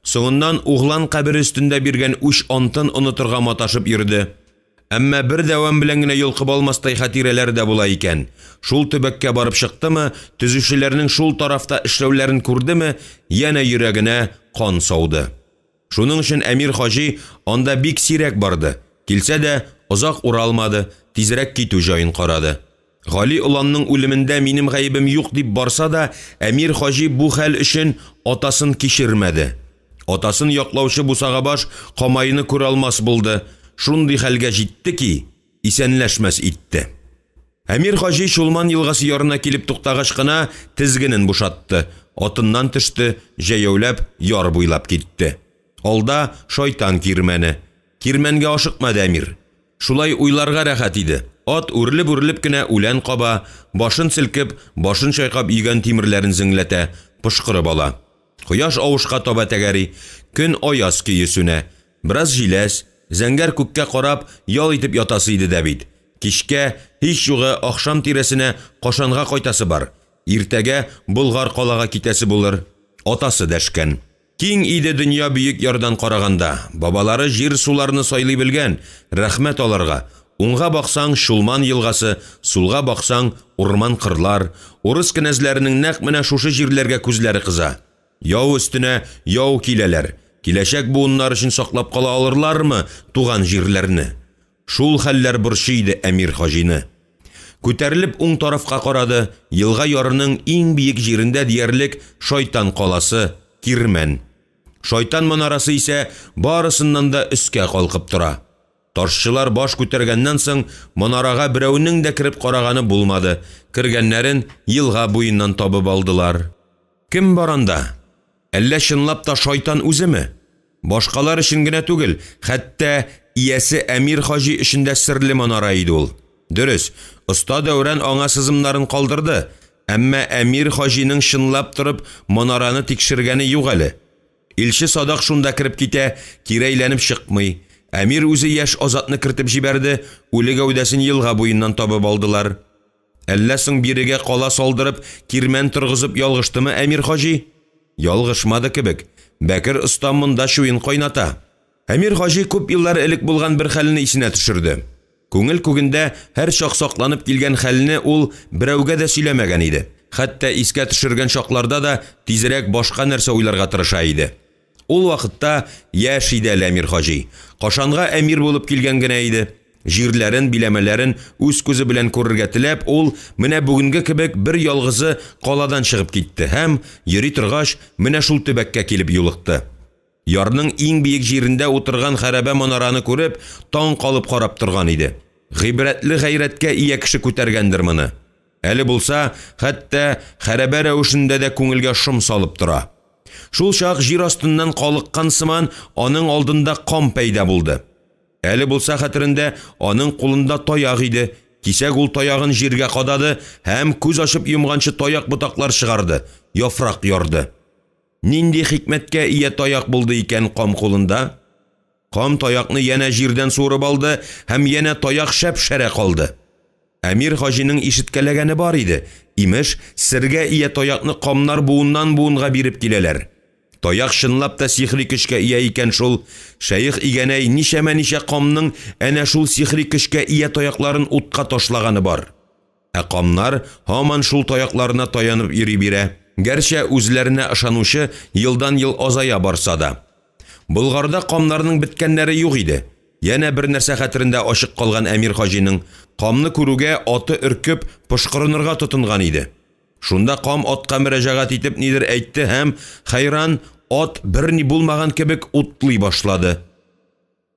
Соңыннан углан кабер өстендә биргән үч антын онытырга маташып йөрде. Әмма бер дәвам белән генә йолкып алмастай хатирәләр дә була икән. Шул төбәккә барып чыктымы, төзүчеләрнең шул тарафта эшләүләрен күрдеме, янә йөрәгенә кан сауды. Шуның өчен Әмир Хаҗи анда бик сирәк барды. Килсә дә озак уралмады, тизрәк китү җаен карады. Гали уланның үлемендә минем гаебем юк дип барса да, Әмир Хаҗи бу хәл өчен атасын кичермәде. Атасын яклаучы Бусагабаш камайны күрә алмас булды. Шундый хәлгә җитте ки, исәнләшмәс итте. Әмир хаҗи Шулман елгасы ярына килеп туктагач кына тизгенен бушатты. Атыннан төште, җәяүләп яр буйлап китте. Алда шайтан кирмәне. Кирмәнгә ашыкмады Әмир. Шулай уйларга рәхәт иде. Ат үрелеп кенә үлән каба, башын селкеп, башын чайкап игән тимерләрен зеңләтә, пышкырып ала. Кояш авышка таба тәгәри, көн аяз көесүнә. Бераз җиләс, зәңгәр күккә карап, ял итеп ятасы иде дә бит. Кичкә һич югы ахшам тирәсенә кашанга кайтасы бар. Иртәгә Болгар калага китәсе булыр. Атасы дәшкән. Киң иде дөнья бүйек ярдан караганда. Бабалары җир суларны сайлый белгән. Рәхмәт аларга. Уңга баксаң Шулман елгасы, сулга баксаң урман кырлар. Урыс кенәзләренең нәкъ менә шушы җирләргә күзләре кыза. Яу өстенә яу киләләр. Киләчәк буыннар өчен саклап кала алырлармы туган җирләрне? Шул хәлләр борчыйды Әмир хаҗины. Күтәрелеп уң тарафка карады, елга ярының иң биек җирендә диярлек шайтан каласы Кирмән. Шайтан манарасы исә барысыннан да өскә калкып тора. Ташчылар баш күтәргәннән соң манарага берәүнең дә кирип караганы булмады. Киргәннәрен елга буеннан табып алдылар. Кем баранда? Әллә чынлап та шайтан үземе? Башкалар өчен генә түгел, хәтта иясе Әмир хаҗи өчен дә серле манара иде ул. Дөрес, оста Дәүран аңа сызымнарын калдырды, әмма Әмир хаҗиның чынлап торып манараны тикшергәне юк әле. Илче Садак шунда кирип китә, кирәйләнеп чыкмый. Әмир үзе яшь азатны кертеп җибәрде, үле гәүдәсен елга буеннан табып алдылар. Әллә соң бирегә кала салдырып, кирмән торгызып ялгыштымы Әмир хаҗи? Ялгышмады кебек. Бәкер оста монда шуен кайната. Әмир хаҗи күп еллар элек булган бер хәлне исенә төшерде. Күңел күгендә һәр чак сакланып килгән хәлне ул берәүгә дә сөйләмәгән иде. Хәтта искә төшергән шакларда да тизрәк башка нәрсә уйларга тырыша иде. Ул вакытта яшь иде Әмир хаҗи. Кашанга әмир булып килгән генә иде. Җирләрен, биләмәләрен үз күзе белән күрергә теләп, ул менә бүгенге кебек бер ялгызы каладан чыгып китте һәм йөри торгач менә шул төбәккә килеп юлыкты. Ярның иң биек җирендә утырган хәрабә манараны күреп, таң калып карап торган иде. Гыйбрәтле гайрәткә ия кеше күтәргәндер моны. Әле булса, хәтта хәрабә рәвешендә дә күңелгә шом салып тора. Шул чак җир астыннан калыккан сыман аның алдында кам пәйда булды. Әле булса хәтерендә аның кулында таяк иде. Кисәк ул таягын җиргә кадады һәм күз ачып йомганчы таяк ботаклар чыгарды, яфрак ярды. Нинди хикмәткә ия таяк булды икән кам кулында? Кам таякны янә җирдән суырып алды һәм янә таяк шәп-шәрә калды. Әмир хаҗиның ишеткәләгәне бар иде. Имеш, сергә ия таякны камнар буыннан буынга биреп киләләр. Таяк чынлап та сихри көчкә ия икән шул. Шәйх игәнәй ничә камның әнә шул сихри көчкә ия таякларын утка ташлаганы бар. Ә камнар һаман шул таякларына таянып йөри бирә. Гәрчә үзләренә ышанучы елдан-ел азая барса да. Болгарда камнарның беткәннәре юк иде. Янә бер нәрсә хәтерендә ачык калган Әмир хаҗиның камны күрүгә аты өркеп пышкырынырга тотынган иде. Шунда кам атка мөрәҗәгать итеп нидер әйтте һәм хайран ат берни булмаган кебек утлый башлады.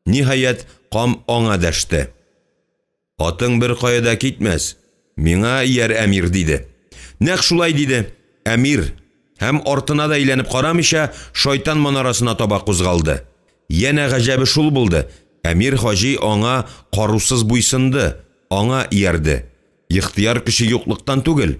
Ниһаят кам аңа дәште. Атың бер кайда китмәс. Миңа ияр Әмир диде. Нәкъ шулай диде. Әмир һәм артына да әйләнеп карамыйча шайтан манарасына таба кузгалды. Янә гаҗәбе шул булды. Әмир хаҗи аңа карусыз буйсынды, аңа иярде. Ихтияр кеше юклыктан түгел,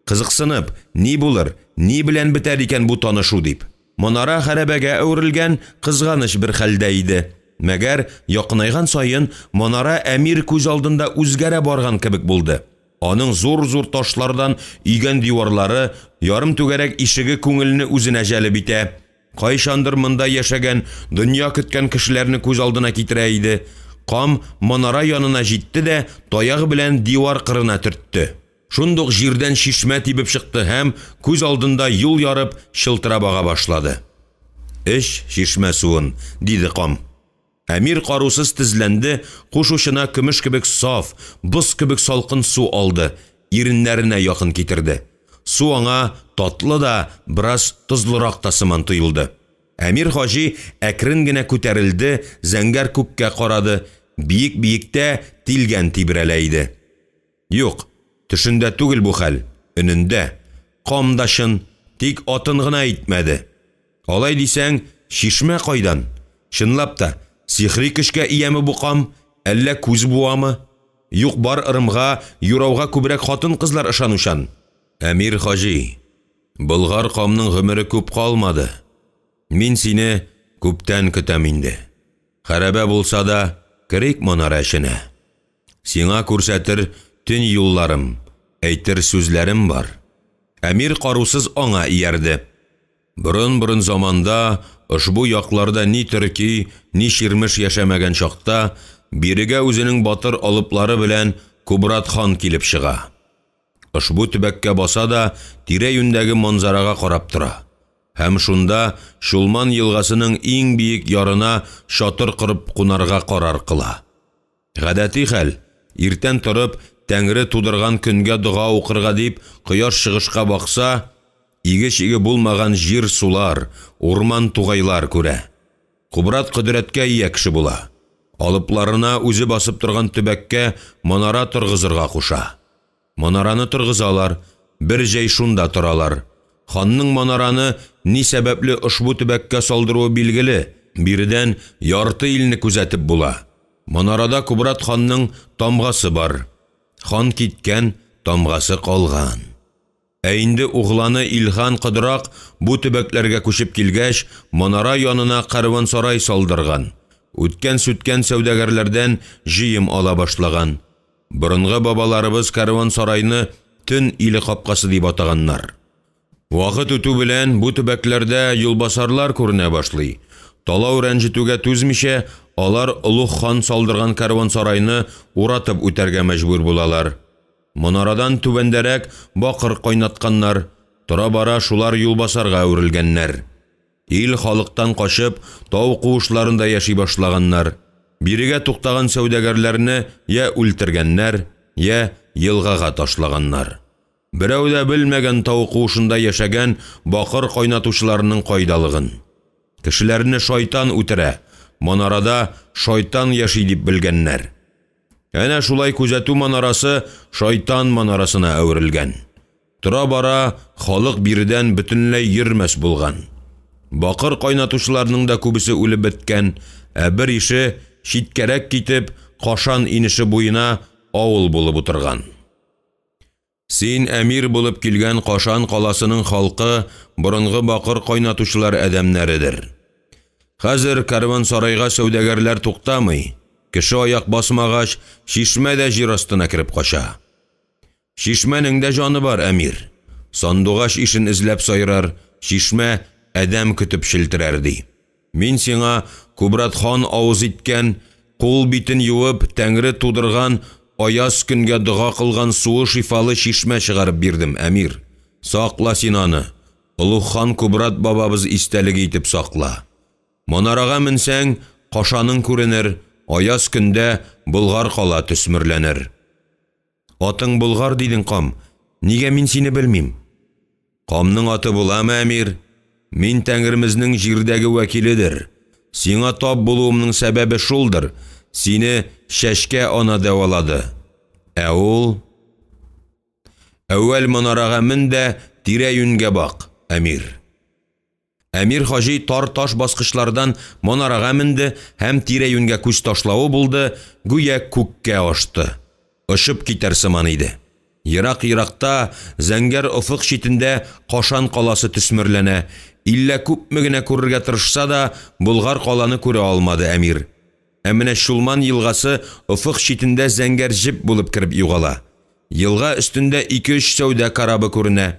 кызыксынып, ни булыр, ни белән бетәр икән бу танышу дип. Манара хәрабәгә әверелгән кызганыч бер хәлдә иде. Мәгәр якынайган саен манара Әмир күз алдында үзгәрә барган кебек булды. Аның зур-зур ташлардан игән диварлары, ярым түгәрәк ишеге күңелне үзенә җәлеп итә. Кайшандыр монда яшәгән, дөнья көткән кешеләрне күз алдына китерә иде. Кам манара янына җитте дә таягы белән дивар кырына төртте. Шундук җирдән шишмә тибеп чыкты һәм күз алдында юл ярып чылтырап ага башлады. "Эш шишмә суын", диде кам. Әмир карусыз тезләнде, куш учына көмеш кебек саф, боз кебек салкын су алды, иреннәренә якын китерде. Су аңа татлы да, бераз тозлырак та сыман тоелды. Әмир хаҗи әкрен генә күтәрелде, зәңгәр күккә карады, биек-биектә тилгән тибрәлә иде. Юк, Төшендә түгел бу хәл, өнендә. Камдашын, тик атын гына итмәде. Алай дисәң, шишмә кайдан? Чынлап та, сихри көчкә ияме бу кам, әллә күз буамы? Юк, бар ырымга, юрауга күбрәк хатын-кызлар ышанучан. Әмир хаҗи, Болгар камның гомере күп калмады. Мин сине күптән көтәм инде. Хәрабә булса да, керик манара эшенә. Сиңа күрсәтер төн юлларым, әйтер сүзләрем бар. Әмир карусыз аңа иярде. Борын заманда, ошбу якларда ни төрки, ни ширмеш яшәмәгән чакта, бирегә үзенең батыр алыплары белән Кубрат хан килеп чыга. Ошбу төбәккә баса да, тирә-юндәге манзарага карап тора. Һәм шунда Шулман елгасының иң биек ярына шатыр кырып кунарга карар кыла. Гадәти хәл, иртән торып, Тәңре тудырган көнгә дуга укырга дип, кояш чыгышка бакса, иге-чиге булмаган җир сулар, урман тугайлар күрә. Кубрат кыдрәткә ия кеше була. Алыпларына үзе басып торган төбәккә манара торгызырга куша. Манараны торгызалар, бер җәй шунда торалар. Ханның манараны ни сәбәпле ошбу төбәккә салдыруы билгеле, биредән ярты илне күзәтеп була. Манарада Кубрат ханның тамгасы бар. Хан киткән, тамгасы калган. Инде угланы Илхан Кыдрак бу төбәкләргә күчеп килгәч, манара янына карван-сарай салдырган. Үткән-сүткән сәүдәгәрләрдән җыем ала башлаган. Борынгы бабаларыбыз карван-сарайны төн иле капкасы дип атаганнар. Вакыт үтү белән бу төбәкләрдә юлбасарлар күренә башлый. Талау рәнҗетүгә түзмичә, алар Улуг хан салдырган карван-сарайны уратып үтәргә мәҗбүр булалар. Манарадан түбәндәрәк бакыр кайнатканнар, тора-бара шулар юлбасарга әверелгәннәр. Ил халыктан качып, тау куышларында яши башлаганнар. Бирегә туктаган сәүдәгәрләрне я үлтергәннәр, я елгага ташлаганнар. Берәү дә белмәгән тау куышында яшәгән бакыр кайнатучыларның кайдалыгын. Кешеләрне шайтан үтерә, манарада шайтан яши дип белгәннәр. Әнә шулай күзәтү манарасы шайтан манарасына әверелгән. Тора-бара халык биредән бөтенләй йөрмәс булган. Бакыр кайнатучыларның да күбесе үлеп беткән, бер ише читкәрәк китеп, Кашан инеше буена авыл булып утырган. Син әмир булып килгән Кашан каласының халкы борынгы бакыр кайнатучылар әдәмнәридер. Хәзер карван-сарайга сәүдәгәрләр туктамый. Кеше аяк басмагач, шишмә дә җир астына кереп кача. Шишмәнең дә җаны бар, әмир. Сандугач ишен эзләп сайрар, шишмә әдәм көтеп шелтерәр ди. Мин сиңа Кубрат хан авыз иткән, кул битен юып, Тәңре тудырган, аяз көнгә дуга кылган суы шифалы шишмә чыгарып бирдем, әмир. Сакла син аны. Улуг хан Кубрат бабабыз истәлеге итеп сакла. Манарага менсәң, Кашаның күренер, аяз көндә Болгар кала төсмерләнер. Атың Болгар дидең, кам. Нигә мин сине белмим? Камның аты буламы, әмир? Мин Тәңремезнең җирдәге вәкиледер. Сиңа тап булуымның сәбәбе шулдыр. Сине шәшкә ана дәвалады. Ул әүвәл манарага мен дә тирә-юнгә бак, әмир. Әмир хаҗи тар таш баскычлардан манарага менде һәм тирә-юнгә күз ташлауы булды, гүя күккә ашты. Ошып китәр сыман иде. Ерак-еракта, зәңгәр офык читендә Кашан каласы төсмерләнә. Иллә күпме генә күрергә тырышса да, Болгар каланы күрә алмады, әмир. Менә Шулман елгасы офык читендә зәңгәр җеп булып киреп югала. Елга өстендә 2-3 сәүдә карабы күренә.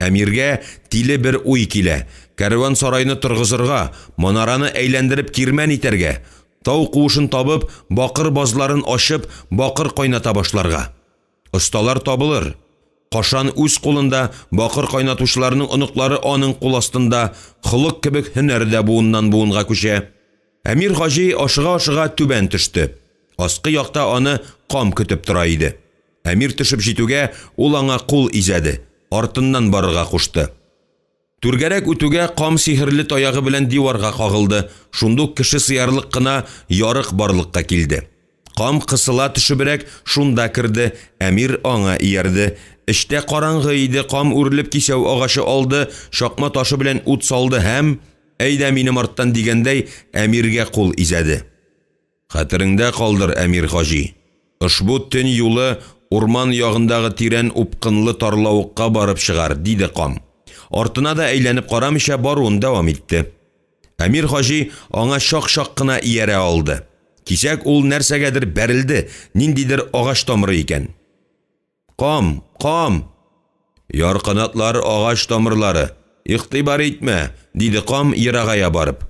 Әмиргә тиле бер уй килә. Карван сарайны торгызырга, манараны әйләндереп кирмән итәргә, тау куышын табып, бакыр базларын ашып, бакыр кайната башларга. Осталар табылыр. Кашан үз кулында, бакыр кайнатучыларның оныклары аның кул астында, хылык кебек һөнәрдә буыннан буынга күчә. Әмир хаҗи ашыга-ашыга түбән төште. Аскы якта аны кам көтеп тора иде. Әмир төшеп җитүгә, ул аңа кул изәде, артыннан барырга кушты. Түргәрәк үтүгә кам сихерле таягы белән диварга кагылды. Шундук кеше сыярлык кына ярык барлыкка килде. Кам кысыла төшебрәк шунда керде, әмир аңа иярде. Эштә караңгы иде, кам үрелеп кисәү агашы алды, шакма ташы белән ут салды һәм әйдә минем арттан дигәндәй әмиргә кул изәде. Хәтереңдә калдыр, әмир хаҗи. Ушбу төн юлы урман ягындагы тирән упкынлы тарлавыкка барып чыгар, диде кам. Артына да әйләнеп карамыйча баруын дәвам итте. Әмир хаҗи аңа шак-шак кына иярә алды. Кисәк ул нәрсәгәдер бәрелде, ниндидер агач тамыры икән. Кам, кам! Ярканатлар агач тамырлары. Игътибар итмә, диде кам ерагая барып.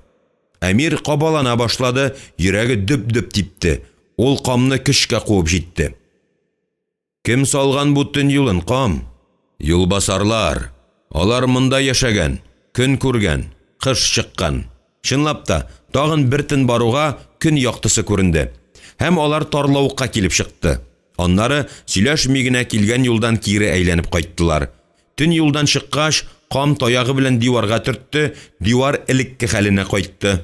Әмир кабалана башлады, йөрәге дөп-дөп типте. Ул камны көчкә куып җитте. Кем салган бу төн юлын, кам? Юлбасарлар. Алар монда яшәгән, көн күргән, кыш чыккан. Чынлап та, тагын бер төн баруга көн яктысы күренде. Һәм алар тарлавыкка килеп чыкты. Аннары сөйләшми генә килгән юлдан кире әйләнеп кайттылар. Төн юлдан чыккач, кам таягы белән диварга төртте, дивар элекке хәленә кайтты.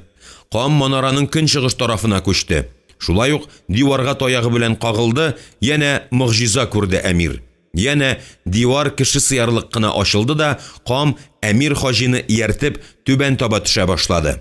Кам манараның көнчыгыш тарафына күчте. Шулай ук диварга таягы белән кагылды, яна мөгъҗиза күрде әмир. Яна дивар кеше сыярлык кына ачылды да, кам әмир хаҗины ияртеп түбән таба төшә башлады.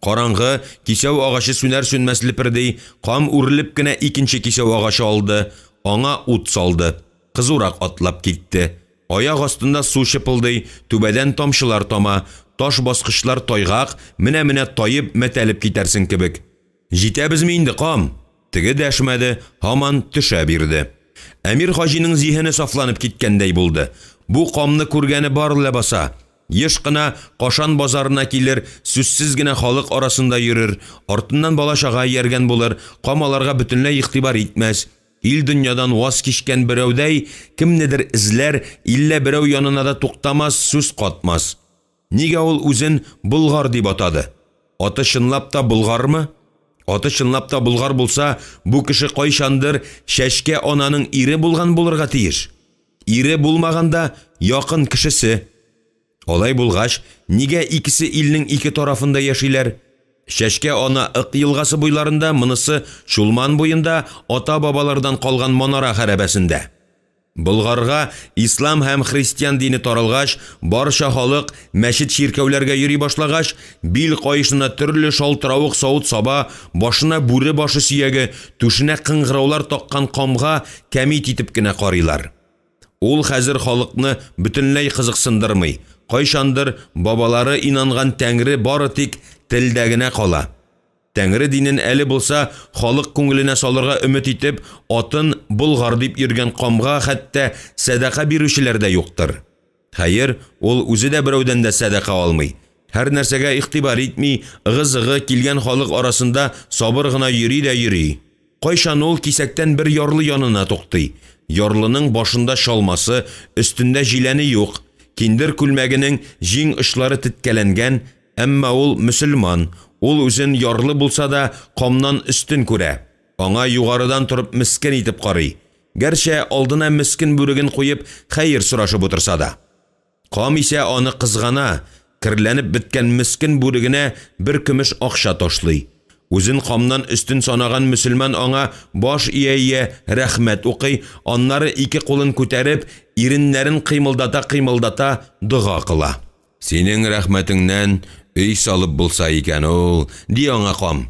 Караңгы, кисәү агачы сүнәр-сүнмәс леперди, кам үрелеп кенә икенче кисәү агачы алды, аңа ут салды. Кызурак атлап китте. Аяк астында су шыпылдый, түбәдән тамчылар тама, таш баскычлар тайгак, менә-менә тайып мәтәлеп китәрсең кебек. Җитәбезме инде, кам? Теге дәшмәде, һаман төшә бирде. Әмир хаҗиның зиһене сафланып киткәндәй булды. Бу камны күргәне бар ләбаса. Еш кына Кашан базарына килер, сүзсез генә халык арасында йөрер, артыннан бала-чага ияргән булыр, камаларга бөтенләй игътибар итмәс. Ил дөньядан ваз кичкән берәүдәй, кемнедер эзләр, иллә берәү янына да туктамас, сүз катмас. Нигә ул үзен Болгар дип атады? Аты чынлап та Болгармы? Аты чынлап та Болгар булса, бу кеше кайчандыр Шәшкә ананың ире булган булырга тиеш. Ире булмаганда якын кешесе. Алай булгач, нигә икесе илнең ике тарафында яшиләр? Шәшкә ана Ык елгасы буйларында, монысы Шулман буенда, ата-бабалардан калган манара хәрәбәсендә. Болгарга ислам һәм христиан дине таралгач, барча халык мәчет ширкәүләргә йөри башлагач, бил кайышына төрле шалтыравык савыт саба, башына бүре башы сөяге, түшенә кыңгыраулар таккан камга кәмит итеп кенә карыйлар. Ул хәзер халыкны бөтенләй кызыксындырмый. Кайчандыр бабалары инанган Тәңре бары тик телдә генә кала. Тәңре динен әле булса, халык күңеленә салырга өмет итеп, атын Болгар дип йөргән камга хәтта садака бирүчеләр дә юктыр. Хәер, ул үзе дә берәүдән дә садака алмый. Һәр нәрсәгә игътибар итми, ыгы-зыгы килгән халык арасында сабыр гына йөри дә йөри. Кайчан ул кисәктән бер ярлы янына туктый. Ярлының башында шалмасы, өстендә җиләне юк. Киндер күлмәгенең җиң очлары теткәләнгән, әмма ул мөселман. Ул үзен ярлы булса да камнан өстен күрә. Аңа югарыдан торып мискин итеп карый. Гәрчә алдына мискин бүреген куеп хәер сорашып утырса да. Кам исә аны кызгана, кирләнеп биткән мискин бүрегенә бер көмеш акча ташлый. Үзен камнан өстен санаган мөселман аңа баш ия рәхмәт укый, аннары ике кулын күтәреп, иреннәрен кыймылдата дуга кыла. Синең рәхмәтеңнән өй салып булса икән ул, ди аңа кам.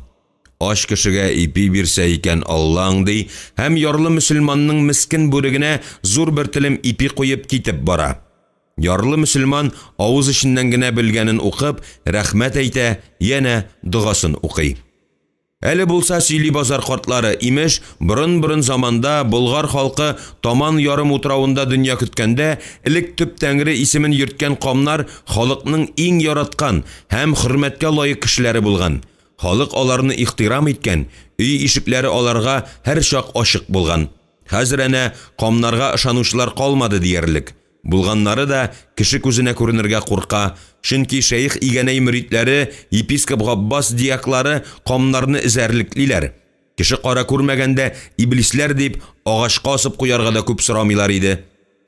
Аш кешегә ипи бирсә икән Аллаң ди, һәм ярлы мөселманның мискин бүрегенә зур бер телем ипи куеп китеп бара. Ярлы мөселман авыз эченнән генә белгәнен укып, рәхмәт әйтә, яна дугасын укый. Әле булса сөйли базар картлары, имеш, борын заманда Болгар халкы Таман ярым утравында дөнья көткәндә, элек төп Тәңре исемен йөрткән камнар халыкның иң яраткан һәм хөрмәткә лаек кешеләре булган. Халык аларны ихтирам иткән, өй ишекләре аларга һәр чак ачык булган. Хәзер әнә камнарга ышанучылар калмады диярлек. Булганнары да кеше күзенә күренергә курка, чөнки шәйх игәнәй мөритләре, епископ Габбас диаклары камнарны эзәрлеклиләр. Кеше кара күрмәгәндә иблисләр дип агачка асып куярга да күп сорамыйлар иде.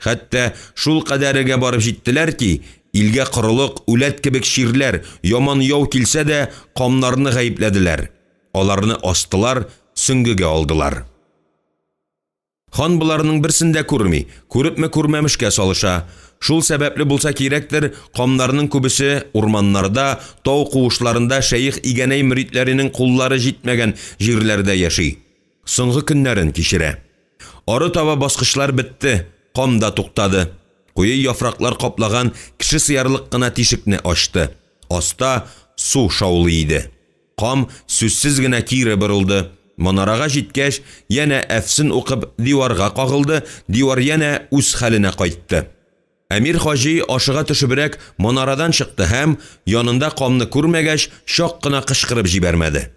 Хәтта шул кадәргә барып җиттеләр ки, илгә корылык, үләт кебек ширләр, яман яу килсә дә камнарны гаепләделәр. Аларны астылар, сөңгегә алдылар. Хан буларның берсен дә күрми, күрепме күрмәмешкә салыша. Шул сәбәпле булса кирәктер, камнарның күбесе урманнарда, тау куышларында шәйх игәнәй мөритләренең куллары җитмәгән җирләрдә яши. Соңгы көннәрен кичерә. Ары таба баскычлар бетте, кам да туктады. Куе яфраклар каплаган кеше сыярлык кына тишекне ачты. Аста су шаулы иде. Кам сүзсез генә кире борылды. Манарага җиткәч, яна әфсен укып диварга кагылды, дивар яна үз хәленә кайтты. Әмир хаҗи ашыга төшебрәк манарадан чыкты һәм янында камны күрмәгәч, шак кына кычкырып җибәрмәде.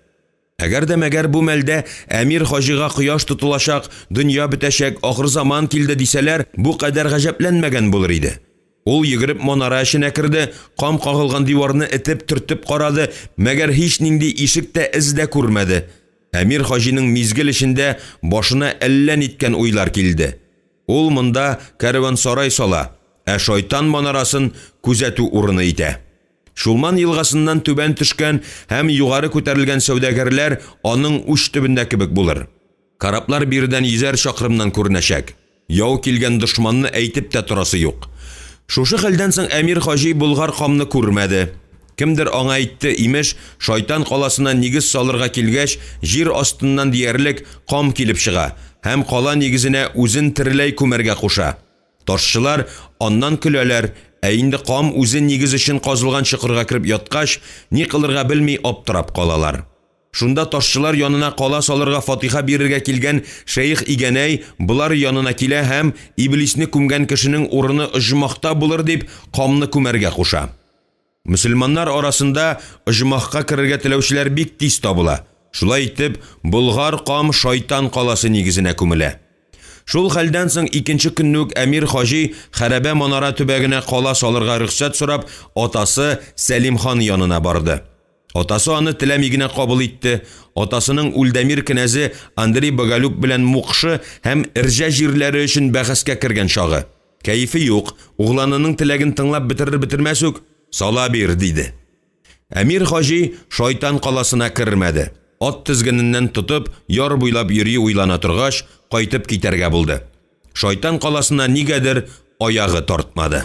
Әгәр дә мәгәр бу мәлдә Әмир хаҗига кояш тутылачак, дөнья бетәчәк, ахыр заман килде дисәләр, бу кадәр гаҗәпләнмәгән булыр иде. Ул йөгереп манара эченә керде, кам кагылган диварны этеп төртеп карады, мәгәр һич нинди ишек тә эз дә күрмәде. Әмир хаҗиның мизгел эчендә башына әллә ниткән уйлар килде. Ул монда кәрван-сарай сала, шайтан манарасын күзәтү урыны итә. Шулман елгасыннан түбән төшкән һәм югары күтәрелгән сәүдәгәрләр аның уч төбендә кебек булыр. Караплар бирдән 100 чакрымнан күренәчәк. Яу килгән дошманны әйтеп тә торасы юк. Шушы хәлдән соң Әмир хаҗи Болгар камны күрмәде. Кемдер аңа әйтте, имеш, шайтан каласына нигез салырга килгәч, җир астыннан диярлек кам килеп чыга һәм кала нигезенә үзен тиреләй күмәргә куша. Ташчылар аннан көләләр, инде кам үзе нигез өчен казылган чокырга кирип яткач, ни кылырга белми аптырап калалар. Шунда ташчылар янына кала салырга фатиха бирергә килгән шәйх игәнәй булар янына килә һәм иблисне күмгән кешенең урыны ыжмахта булыр дип камны күмәргә куша. Мөселманнар арасында ыжмахка керергә теләүчеләр бик тиз табыла. Шулай итеп, Болгар кам шайтан каласы нигезенә күмелә. Шул хәлдән соң икенче көнне үк Әмир хаҗи Хәрәбә манара төбәгенә кала салырга рөхсәт сорап, атасы Сәлим хан янына барды. Атасы аны теләми генә кабул итте. Атасының Үлдәмир кенәзе Андрей Боголюб белән мукшы һәм Ирҗә җирләре өчен бәхәскә кергән чагы. Кәефе юк, угланының теләген тыңлап бетерер-бетермәс үк сала бир диде. Әмир хаҗи шайтан каласына кермәде. Ат тизгененнән тотып, яр буйлап йөри уйлана торгач, кайтып китәргә булды. Шайтан каласына нигәдер аягы тартмады.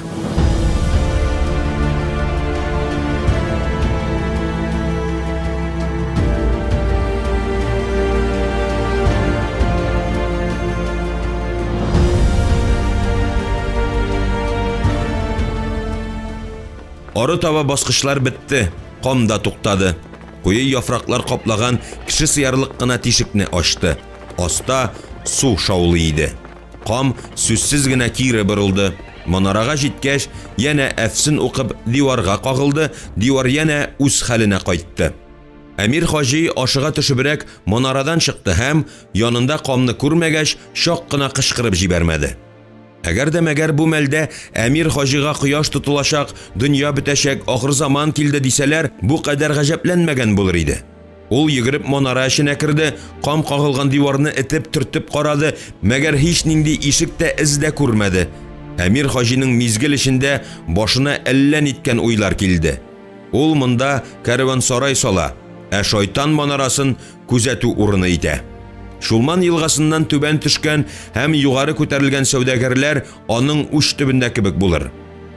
Ары таба баскычлар бетте, кам да туктады. Куе яфраклар каплаган кеше сыярлык кына тишекне ачты. Аста су шаулы иде. Кам сүзсез генә кире борылды. Манарага җиткәч, яна әфсен укып диварга кагылды, дивар яна үз хәленә кайтты. Әмир хаҗи ашыга төшебрәк манарадан чыкты һәм янында камны күрмәгәч, шак кына кычкырып җибәрмәде. Әгәр дә мәгәр бу мәлдә Әмир хаҗига кояш тутылачак, дөнья бетәчәк, ахыр заман килде дисәләр, бу кадәр гаҗәпләнмәгән булыр иде. Ул йөгереп манара эченә керде, кам кагылган диварны этеп төртеп карады, мәгәр һич нинди ишек тә эз дә күрмәде. Әмир хаҗиның мизгел эчендә башына әллә ниткән уйлар килде. Ул монда кәрван-сарай сала, шайтан манарасын күзәтү урыны итә. Шулман елгасыннан түбән төшкән һәм югары күтәрелгән сәүдәгәрләр аның уч төбендә кебек булыр.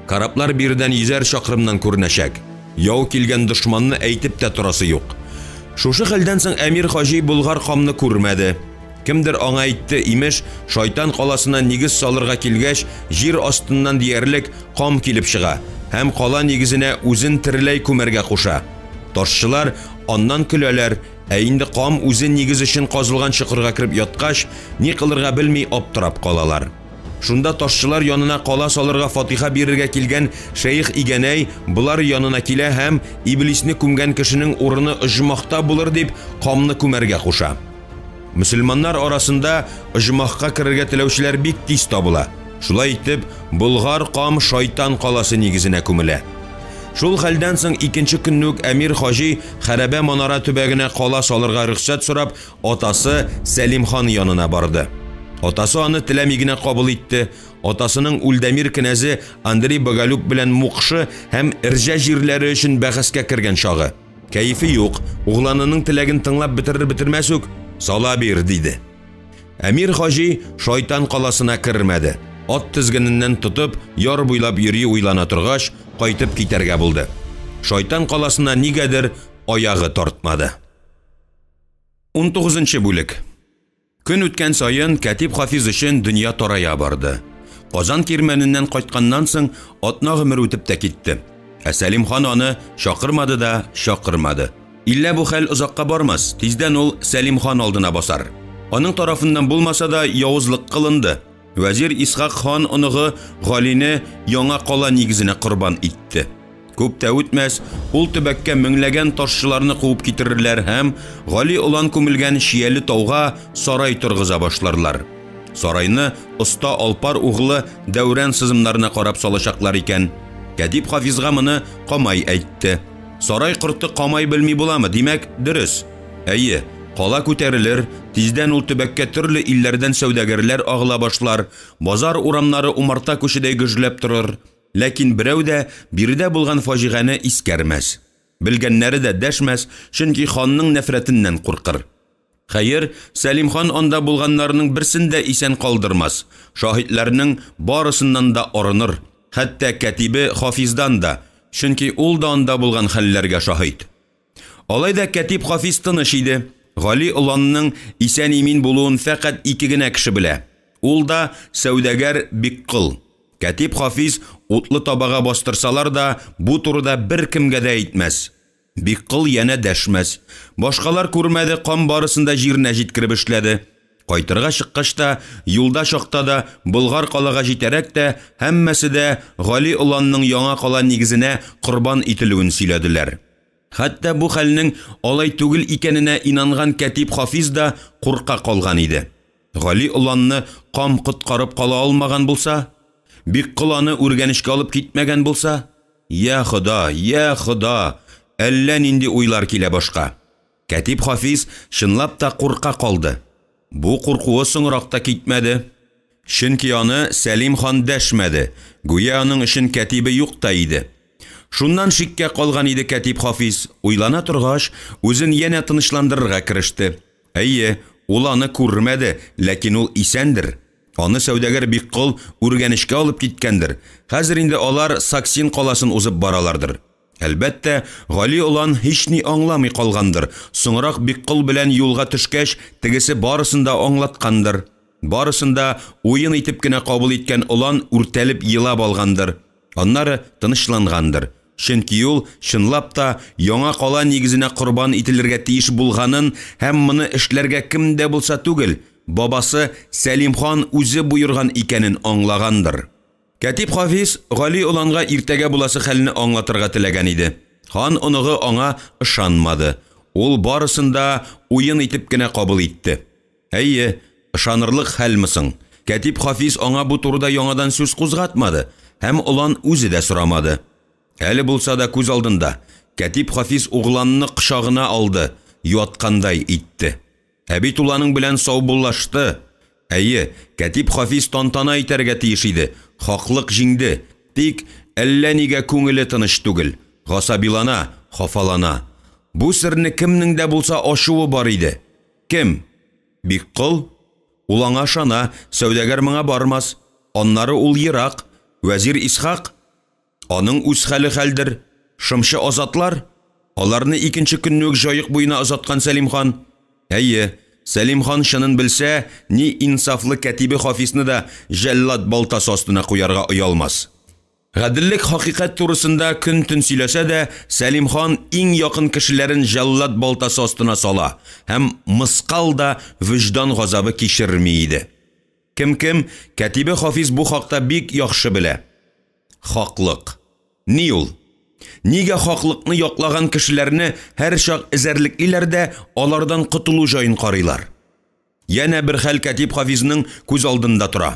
Караплар бирдән 100 чакрымнан күренәчәк. Яу килгән дошманны әйтеп тә торасы юк. Шушы хәлдән соң Әмир хаҗи Болгар камны күрмәде. Кемдер аңа әйтте, имеш, шайтан каласына нигез салырга килгәч, җир астыннан диярлек кам килеп чыга һәм кала нигезенә үзен тиреләй күмәргә куша. Ташчылар аннан көләләр, инде кам үзе нигез өчен казылган чокырга кирип яткач, ни кылырга белми аптырап калалар. Шунда ташчылар янына кала салырга фатиха бирергә килгән шәйх игәнәй булар янына килә һәм иблисне күмгән кешенең урыны ыжмахта булыр дип камны күмәргә куша. Мөселманнар арасында ыжмахка керергә теләүчеләр бик тиз табыла. Шулай итеп, Болгар кам шайтан каласы нигезенә күмелә. Шул хәлдән соң икенче көнне үк Әмир хаҗи Хәрәбә манара төбәгенә кала салырга рөхсәт сорап, атасы Сәлим хан янына барды. Атасы аны теләми генә кабул итте. Атасының Үлдәмир кенәзе Андрей Боголюб белән мукшы һәм Ирҗә җирләре өчен бәхәскә кергән чагы. Кәефе юк, угланының теләген тыңлап бетерер-бетермәс үк Сала бир, диде. Әмир хаҗи шайтан каласына кермәде. Ат тизгененнән тотып, яр буйлап йөри уйлана торгач, кайтып китәргә булды. Шайтан каласына нигәдер аягы тартмады. 19-нчы бүлек. Көн үткән сайын Кәтип Хафиз өчен дөнья тарая барды. Казан кирмәненнән кайтканнан соң атна гомер үтеп тә китте. Сәлим хан аны шакырмады да шакырмады. Иллә бу хәл озакка бармас, тиздән ул Сәлим хан алдына басар. Аның тарафыннан булмаса да явызлык кылынды. Вәзир Исхак хан оныгы Галине яңа кала нигезенә корбан итте. Күп тә үтмәс, ул төбәккә меңләгән ташчыларны куып китерерләр һәм Гали улан күмелгән Шияле тауга сарай торгыза башларлар. Сарайны оста Алпар углы Дәүрән сызымнарына карап салачаклар икән. Кәтип Хафизга моны Камай әйтте. Сарай корты Камай белми буламы? Димәк, дөрес. Әйе, кала күтәрелер, тиздән ул төбәккә төрле илләрдән сәүдәгәрләр агыла башлар, базар урамнары умарта күчедәй гөжләп торыр. Ләкин берәү дә биредә булган фаҗиганы искәрмәс. Белгәннәре дә дәшмәс, чөнки ханның нәфрәтеннән куркыр. Хәер, Сәлим хан анда булганнарның берсен дә исән калдырмас. Шаһидләрнең барысыннан да арыныр. Хәтта Кәтибе Хафиздан да, чөнки ул да анда булган хәлләргә шаһид. Алайда Кәтип Хафиз тыныч иде. Гали уланның исән-имин булуын фақат ике генә кеше белә. Ул да сәүдәгәр Биккыл. Кәтип Хафиз утлы табага бастырсалар да, бу турыда бер кемгә дә әйтмәс. Биккыл яна дәшмәс. Башкалар күрмәде, кан барысында җиренә җиткереп эшләде. Кайтырга чыккач та, юлда чакта да, Болгар калага җитәрәк тә, һәммәсе дә Гали уланның яңа кала нигезенә корбан ителүен сөйләделәр. Хәтта бу хәлнең алай түгел икәненә инанган Кәтип Хафиз да курка калган иде. Гали уланны кам коткарып кала алмаган булса, Биккыл аны үргәнешкә алып китмәгән булса, я Хода, әллә нинди уйлар килә башка. Кәтип Хафиз чынлап та курка калды. Бу куркуы соңракта китмәде. Чөнки аны Сәлим хан дәшмәде. Гүя аның өчен кәтибе юк та иде. Шуннан шиккә калган иде Кәтип Хафиз. Уйлана торгач, үзен янә тынычландырырга кереште. Әйе, ул аны күрмәде, ләкин ул исәндер. Аны сәүдәгәр Биккыл үргәнешкә алып киткәндер. Хәзер инде алар Саксин каласын узып баралардыр. Әлбәттә, Гали улан һич ни аңламый калгандыр. Соңрак Биккыл белән юлга төшкәч, тегесе барысын да аңлаткандыр. Барысын да уен итеп кенә кабул иткән улан үртәлеп елап алгандыр. Аннары тынычлангандыр. Чөнки ул чынлап та яңа кала нигезенә корбан ителергә тиеш булганын һәм моны эшләргә кем дә булса түгел, бабасы Сәлим хан үзе буйырган икәнен аңлагандыр. Кәтип Хафиз Гали уланга иртәгә буласы хәлне аңлатырга теләгән иде. Хан оныгы аңа ышанмады. Ул барысын да уен итеп кенә кабул итте. Әйе, ышанырлык хәлме соң? Кәтип Хафиз аңа бу турыда яңадан сүз кузгатмады, һәм улан үзе дә сорамады. Әле булса да күз алдында Кәтип Хафиз угланны кочагына алды, юаткандай итте. Бит уланың белән саубуллашты. Әйе, Кәтип Хафиз тантана итәргә тиеш иде. Хаклык җиңде. Тик әллә нигә күңеле тыныч түгел. Гасабилана, хафалана. Бу серне кемнең дә булса ачуы бар иде. Кем? Биккыл? Ул аңа ышана, сәүдәгәр моңа бармас. Аннары ул ерак. Вәзир Исхак? Аның үз хәле хәлдер. Шымчы азатлар? Аларны икенче көнне үк җаек буена азаткан Сәлим хан. Әйе, Сәлим хан шынын белсә, ни инсафлы Кәтибе Хафизны да җәллад балтасы астына куярга оялмас. Гаделлек хакыйкать турысында көн-төн сөйләсә дә, Сәлим хан иң якын кешеләрен җәллад балтасы астына сала, һәм мыскал да вөҗдан газабы кичерми иде. Кем Кәтибе Хафиз бу хакта бик яхшы белә. Хаклык. Ни ул? Нигә хаклыкны яклаган кешеләрне һәр чак эзәрлекләр дә алардан кутылу җаен карыйлар. Яна бер хәл Кәтип Хафизның күз алдында тора.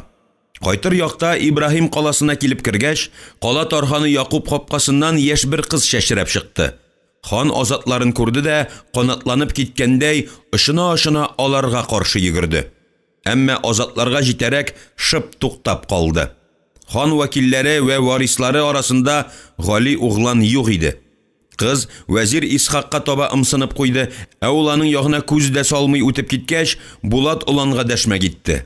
Кайтыр якта Ибраһим каласына килеп кергәч, кала тарханы Якуб капкасыннан яшь бер кыз шәшрәп чыкты. Хан азатларын күрде дә, канатланып киткәндәй, ышына-ышына аларга каршы йөгерде. Әмма азатларга җитәрәк шып туктап калды. Хан вәкилләре вә варислары арасында Гали углан юк иде. Кыз вәзир Исхакка таба ымсынып куйды, ә ул аның ягына күз дә салмый үтеп киткәч, Булат уланга дәшмәк итте.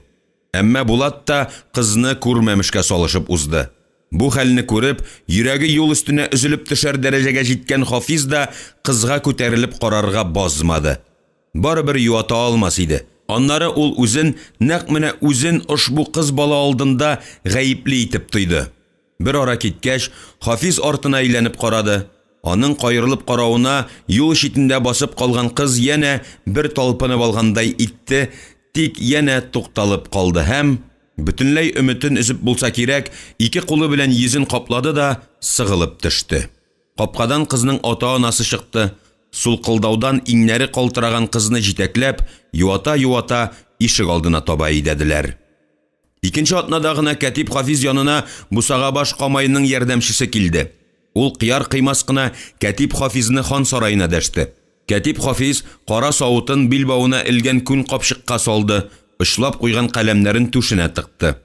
Әмма Булат та кызны күрмәмешкә салышып узды. Бу хәлне күреп, йөрәге юл өстенә өзелеп төшәр дәрәҗәгә җиткән Хафиз да кызга күтәрелеп карарга базмады. Барыбер юата алмас иде. Аннары ул үзен, нәкъ менә үзен ошбу кыз бала алдында гаепле итеп тойды. Бер ара киткәч, Хафиз артына әйләнеп карады. Аның кайрылып каравына юл читендә басып калган кыз янә бер талпынып алгандай итте, тик янә тукталып калды һәм бөтенләй өметен үзеп булса кирәк, ике кулы белән йөзен каплады да сыгылып төште. Капкадан кызның ата-анасы чыкты. Сулкылдаудан иңнәре калтыраган кызны җитәкләп, юата-юата ишек алдына таба идәделәр. Икенче атнада гына Кәтип Хафиз янына Бусагабаш камайның ярдәмчесе килде. Ул кыяр кыймас кына Кәтип Хафизны хан сараена дәште. Кәтип Хафиз кара савытын билбавына элгән күн капчыкка салды, ышлап куйган каләмнәрен түшенә тыкты.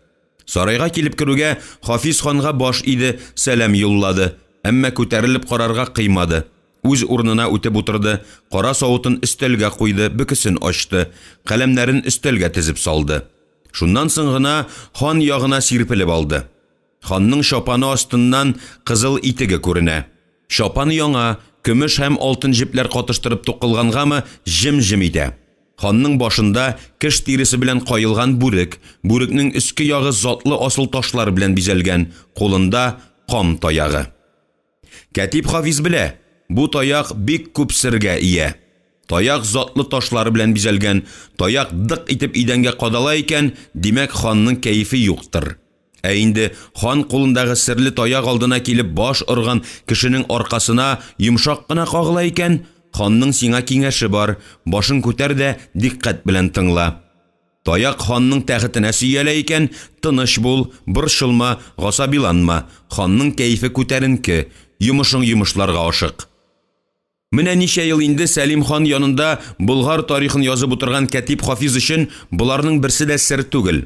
Сарайга килеп керүгә Хафиз ханга баш иде, сәлам юллады, әмма күтәрелеп карарга кыймады. Үз урынына үтеп утырды, кара савытын өстәлгә куйды, бөкесен ачты, каләмнәрен өстәлгә тезеп салды. Шуннан соң гына хан ягына сирпелеп алды. Ханның шапаны астыннан кызыл итеге күренә. Шапаны яңа, көмеш һәм алтын җепләр катыштырып тукылгангамы җем-җем итә. Ханның башында кеш тиресе белән кайылган бүрек, бүрекнең өске ягы затлы асыл ташлар белән бизәлгән, кулында кам таягы. Кәтип Хафиз белә, бу таяк бик күп сергә ия. Таяк затлы ташлары белән бизәлгән, таяк дык итеп идәнгә кадала икән, димәк ханның кәефе юктыр. Ә инде хан кулындагы серле таяк алдына килеп баш ырган кешенең аркасына йомшак кына кагыла икән, ханның сиңа киңәше бар, башын күтәр дә диккать белән тыңла. Таяк ханның тәхетенә сөялә икән, тыныч бул, борчылма, гасабиланма, ханның кәефе күтәренке, йомышың йомышларга ашык. Менә ничә ел инде Сәлим хан янында Болгар тарихын язып утырган Кәтип Хафиз өчен буларның берсе дә сер түгел.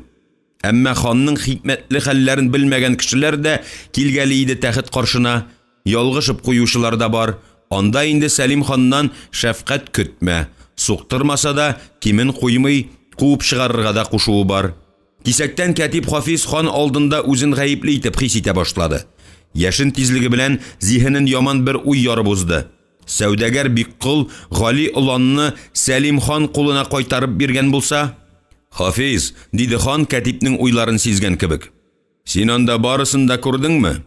Әмма ханның хикмәтле хәлләрен белмәгән кешеләр дә килгәле иде тәхет каршына, ялгышып куючылар да бар. Анда инде Сәлим ханнан шәфкать көтмә, суктырмаса да кимен куймый, куып чыгарырга да кушуы бар. Кисәктән Кәтип Хафиз хан алдында үзен гаепле итеп хис итә башлады. Яшен тизлеге белән зиһенен яман бер уй ярып узды. Сәүдәгәр Биккол Гали уланны Сәлим хан кулына кайтарып биргән булса, Хафиз, диде хан Кәтипнең уйларын сизгән кебек. Син анда барысын да күрдеңме?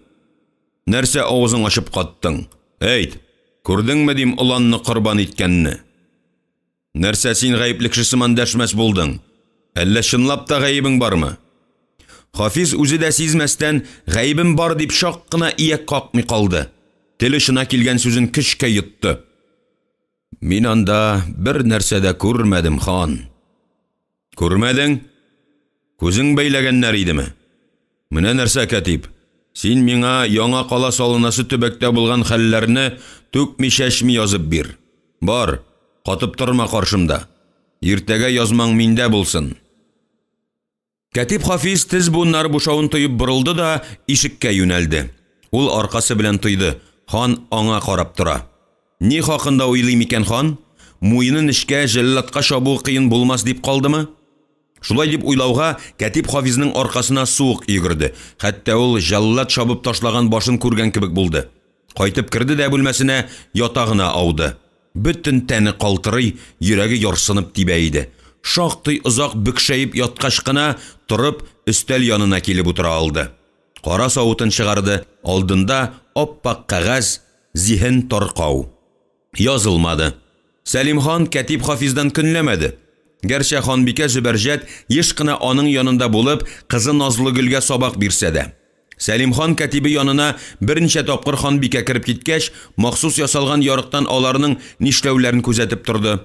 Нәрсә авызың ачып каттың? Әйт, күрдеңме дим уланны корбан иткәнне? Нәрсә син гаепле кешесеман дәшмәс булдың? Әллә чынлап та гаебең бармы? Хафиз үзе дә сизмәстән гаебем бар дип шак кына ияк какмый калды. Теле шына килгән сүзен көчкә йотты. Мин анда бер нәрсә дә күрмәдем, хан. Күрмәдең? Күзең бәйләгәннәр идеме? Менә нәрсә, Кәтип, син миңа яңа кала салынасы төбәктә булган хәлләрне түкми-шәшми язып бир. Бар, катып торма каршымда. Иртәгә язмаң миндә булсын. Кәтип Хафиз тез буыннары бушавын тоеп борылды да ишеккә юнәлде. Ул аркасы белән тойды. Хан аңа карап тора. Ни хакында уйлый микән хан? Муенын эшкә җәллатка шабу кыен булмас дип калдымы? Шулай дип уйлауга Кәтип Хафизның аркасына суык йөгерде. Хәтта ул җәллат шабып ташлаган башын күргән кебек булды. Кайтып керде дә бүлмәсенә, ятагына ауды. Бөтен тәне калтырый, йөрәге ярсынып тибә иде. Шактый озак бөкшәеп яткач кына торып өстәл янына килеп утыра алды. Кара савытын чыгарды, алдында оппак кәгазь, зиһен таркау. Язылмады. Сәлим хан Кәтип Хафиздан көнләмәде. Гәрчә ханбикә Зөбәрҗәт еш кына аның янында булып, кызы Назлы Гөлгә сабак бирсә дә. Сәлим хан Кәтибе янына берничә тапкыр ханбикә кирип киткәч, махсус ясалган ярыктан аларның нишләүләрен күзәтеп торды.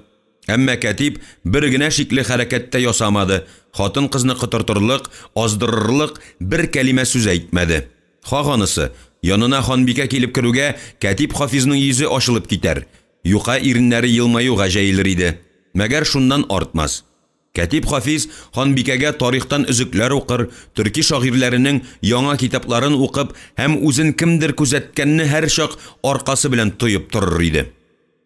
Әмма Кәтип бер генә шикле хәрәкәттә ясамады. Хатын кызны кытыртырлык, аздырырлык бер кәлимә сүз әйтмәде. Хаганысы, янына ханбикә килеп керүгә, Кәтип Хафизның йөзе ачылып китәр. Юка иреннәре елмаюга җәелер иде. Мәгәр шуннан артмас. Кәтип Хафиз ханбикәгә тарихтан өзекләр укыр, төрки шагыйрьләренең яңа китапларын укып һәм үзен кемдер күзәткәнне һәр чак аркасы белән тоеп торыр иде.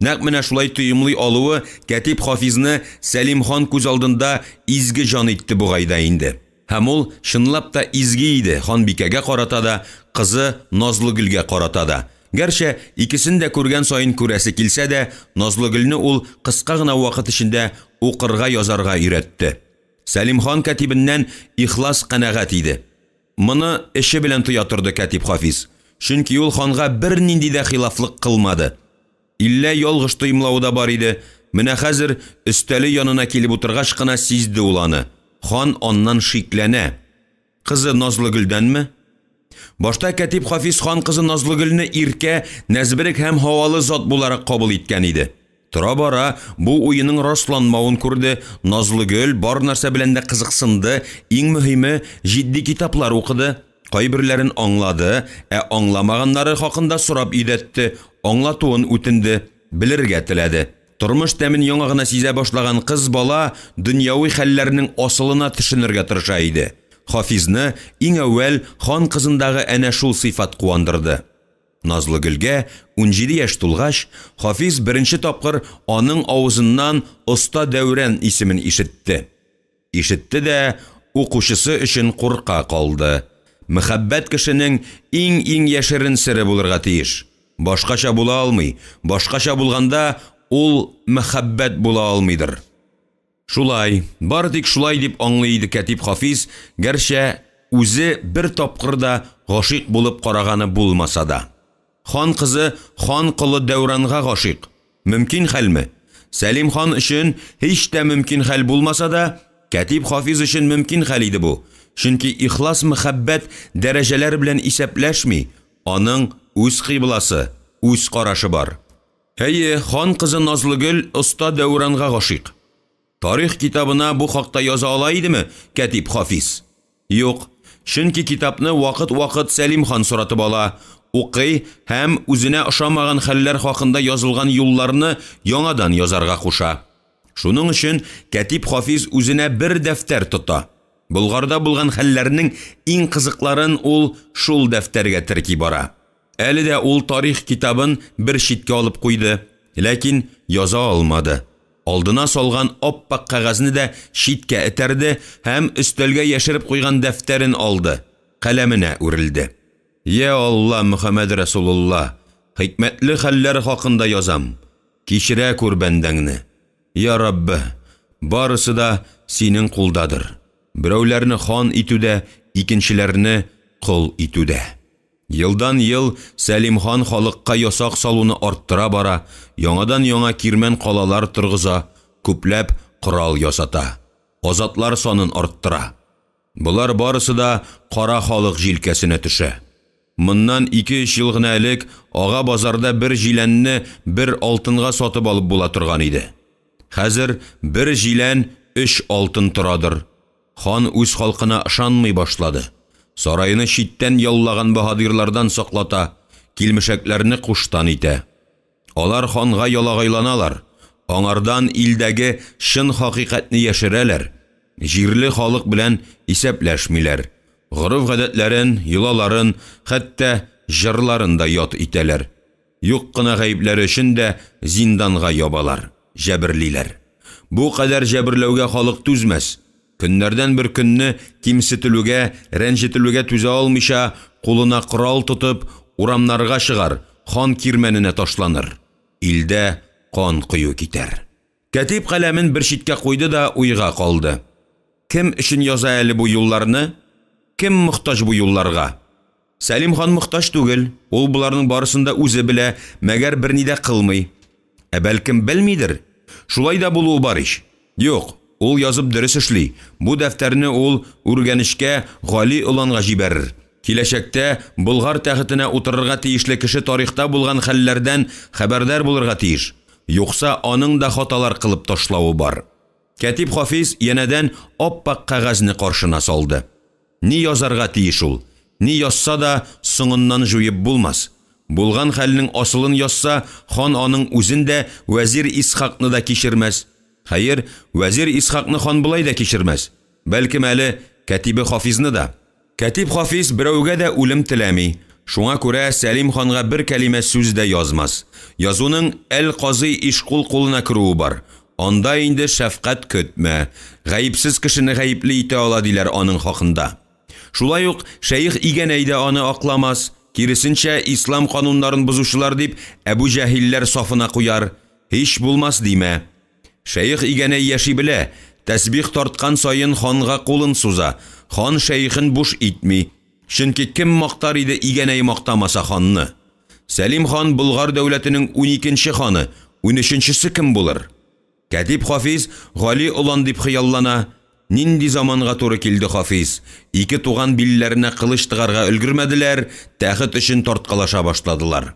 Нәкъ менә шулай тоемлый алуы Кәтип Хафизны Сәлим хан күз алдында изге җан итте бугайда инде. Һәм ул чынлап та изге иде, ханбикәгә карата да, кызы Назлыгөлгә карата да. Гәрчә, икесен дә күргән сайын күрәсе килсә дә, Назлыгөлне ул кыска гына вакыт эчендә укырга, язарга өйрәтте. Сәлим хан катибеннән ихлас канәгать иде. Моны эше белән тоя торды Кәтип Хафиз. Чөнки ул ханга бер нинди дә хилафлык кылмады. Иллә ялгыш тоемлауы да бар иде. Менә хәзер өстәле янына килеп утыргач кына сизде ул аны. Хан аннан шикләнә. Кызы Назлыгөлдәнме? Башта Кәтип Хафиз хан кызы Назлыгөлне иркә, нәзберек һәм һавалы зат буларак кабул иткән иде. Тора-бара бу уеның расланмавын күрде, Назлыгөл бар нәрсә белән дә кызыксынды, иң мөһиме җитди китаплар укыды, кайберләрен аңлады, аңламаганнары хакында сорап идәтте, аңлатуын үтенде, белергә теләде. Тормыш тәмен яңа гына сизә башлаган кыз бала дөньяви хәлләрнең асылына төшенергә тырыша иде. Хафизны иң әүвәл хан кызындагы әнә шул сыйфат куандырды. Назлыгөлгә 17 яшь тулгач, Хафиз беренче тапкыр аның авызыннан Оста Дәүрән исемен ишетте. Ишетте дә укучысы өчен курка калды. Мөхәббәт кешенең иң яшерен сире булырга тиеш. Башкача була алмый, башкача булганда ул мөхәббәт була алмыйдыр. Шулай, бар тик шулай дип аңлый иде Кәтип Хафиз, гәрчә үзе бер тапкыр да гашыйк булып караганы булмаса да. Хан кызы хан кылы Дәүранга гашыйк. Мөмкин хәлме? Сәлим хан өчен һич тә мөмкин хәл булмаса да, Кәтип Хафиз өчен мөмкин хәл иде бу. Чөнки ихлас мөхәббәт дәрәҗәләр белән исәпләшми, аның үз кыйбласы, үз карашы бар. Әйе, хан кызы Назлыгөл Оста Дәүранга гашыйк. Тарих китабына бу хакта яза ала идеме Кәтип Хафиз? Юк, чөнки китапны вакыт-вакыт Сәлим хан соратып ала, укый һәм үзенә ошамаган хәлләр хакында язылган юлларны яңадан язарга куша. Шуның өчен Кәтип Хафиз үзенә бер дәфтәр тота. Булгарда булган хәлләрнең иң кызыкларын ул шул дәфтәргә терки бара. Әле дә ул тарих китабын бер читкә алып куйды, ләкин яза алмады. Алдына салган оппак кагазны да читкә этәрде һәм өстәлгә яшереп куйган дәфтәрен алды, каләменә үрелде. Я Алла, Мөхәммәд Расулулла, хикмәтле хәлләр хакында язам. Кичерә күр бәндәңне. Я Раббы, барысы да синең кулдадыр. Берәүләрне хан итүдә, икенчеләрне кол итүдә. Елдан ел Сәлим хан халыкка ясак салуны арттыра бара, яңадан яңа кирмән калалар торгыза, күпләп корал ясата. Азатлар санын арттыра. Булар барысы да кара халык җилкәсенә төшә. Моннан 2-3 ел гына элек ага базарда бер җиләнне бер алтынга сатып алып була торган иде. Хәзер бер җилән 3 алтын торадыр. Хан үз халкына ышанмый башлады. Сарайны читтән яллаган баһадирлардан саклата, килмешәкләрне куштан итә. Алар ханга ялагайланалар, аңардан илдәге шын хакыйкатьне яшерәләр. Җирле халык белән исәпләшмиләр. Горыф-гадәтләрен, йолаларын, хәтта җырларын да ят итәләр. Юк кына гаепләре өчен дә зинданга ябалар, җәберлиләр. Бу кадәр җәберләүгә халык түзмәс. Көннәрдән бер көнне кимсетелүгә, рәнҗетелүгә түзә алмыйча, кулына корал тотып, урамнарга чыгар, хан кирмәненә ташланыр. Илдә кан кую китәр. Кәтип каләмен бер читкә куйды да уйга калды. Кем өчен яза әле бу юлларны? Кем мохтаҗ бу юлларга? Сәлим хан мохтаҗ түгел, ул буларның барысында үзе белә, мәгәр берни дә кылмый. Бәлкем белмидер. Шулай да булуы бар ич. Юк, ул язып дөрес эшли. Бу дәфтәрне ул үргәнешкә Гали уланга җибәрер. Киләчәктә Болгар тәхетенә утырырга тиешле кеше тарихта булган хәлләрдән хәбәрдар булырга тиеш. Юкса аның да хаталар кылып ташлавы бар. Кәтип Хафиз янәдән оппак кагазны каршына салды. Ни язарга тиеш ул? Ни язса да соңыннан җуеп булмас. Булган хәлнең асылын язса, хан аның үзен дә, вәзир Исхакны да кичермәс. Хәер, вәзир Исхакны хан булай да кичермәс. Бәлкем әле Кәтибе Хафизны да. Кәтиб Хафиз берәүгә дә үлем теләми. Шуңа күрә Сәлим ханга бер кәлимә сүз дә язмас. Язуның Әл-Казый Ишкул кулына керүе бар. Анда инде шәфкать көтмә. Гаепсез кешене гаепле итә ала диләр аның хакында. Шулай ук шәйх Игәнәй дә аны акламас. Киресенчә ислам кануннарын бузучылар дип Әбу Җәһилләр сафына куяр. Һич булмас димә. Шәйх Игәнәй яши белә. Тәсбих тарткан сайын ханга кулын суза. Хан шәйхен буш итми. Чөнки кем мактар иде Игәнәй мактамаса ханны? Сәлим хан Болгар дәүләтенең 12нче ханы, 13нчесе кем булыр? Кәтиб Хафиз Гали улан дип хыяллана. Нинди заманга туры килде Хафиз? Ике туган билләренә кылыч тыгарга өлгермәделәр, тәхет өчен тарткалаша башладылар.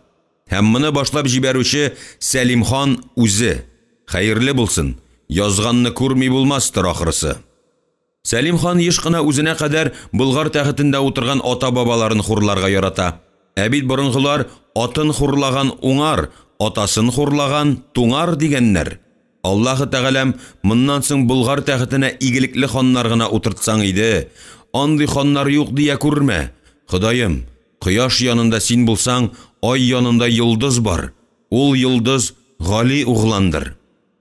Һәм моны башлап җибәрүче Сәлим хан үзе. Хәерле булсын, язганны күрми булмастыр ахрысы. Сәлим хан еш кына үзенә кадәр Болгар тәхетендә утырган ата-бабаларын хурларга ярата. Бит борынгылар атын хурлаган уңар, атасын хурлаган туңар дигәннәр. Аллаһы Тәгаләм моннан соң Болгар тәхетенә игелекле ханнар гына утыртсаң иде. Андый ханнар юк дия күрмә. Ходаем, кояш янында син булсаң, ай янында йолдыз бар. Ул йолдыз Гали угландыр.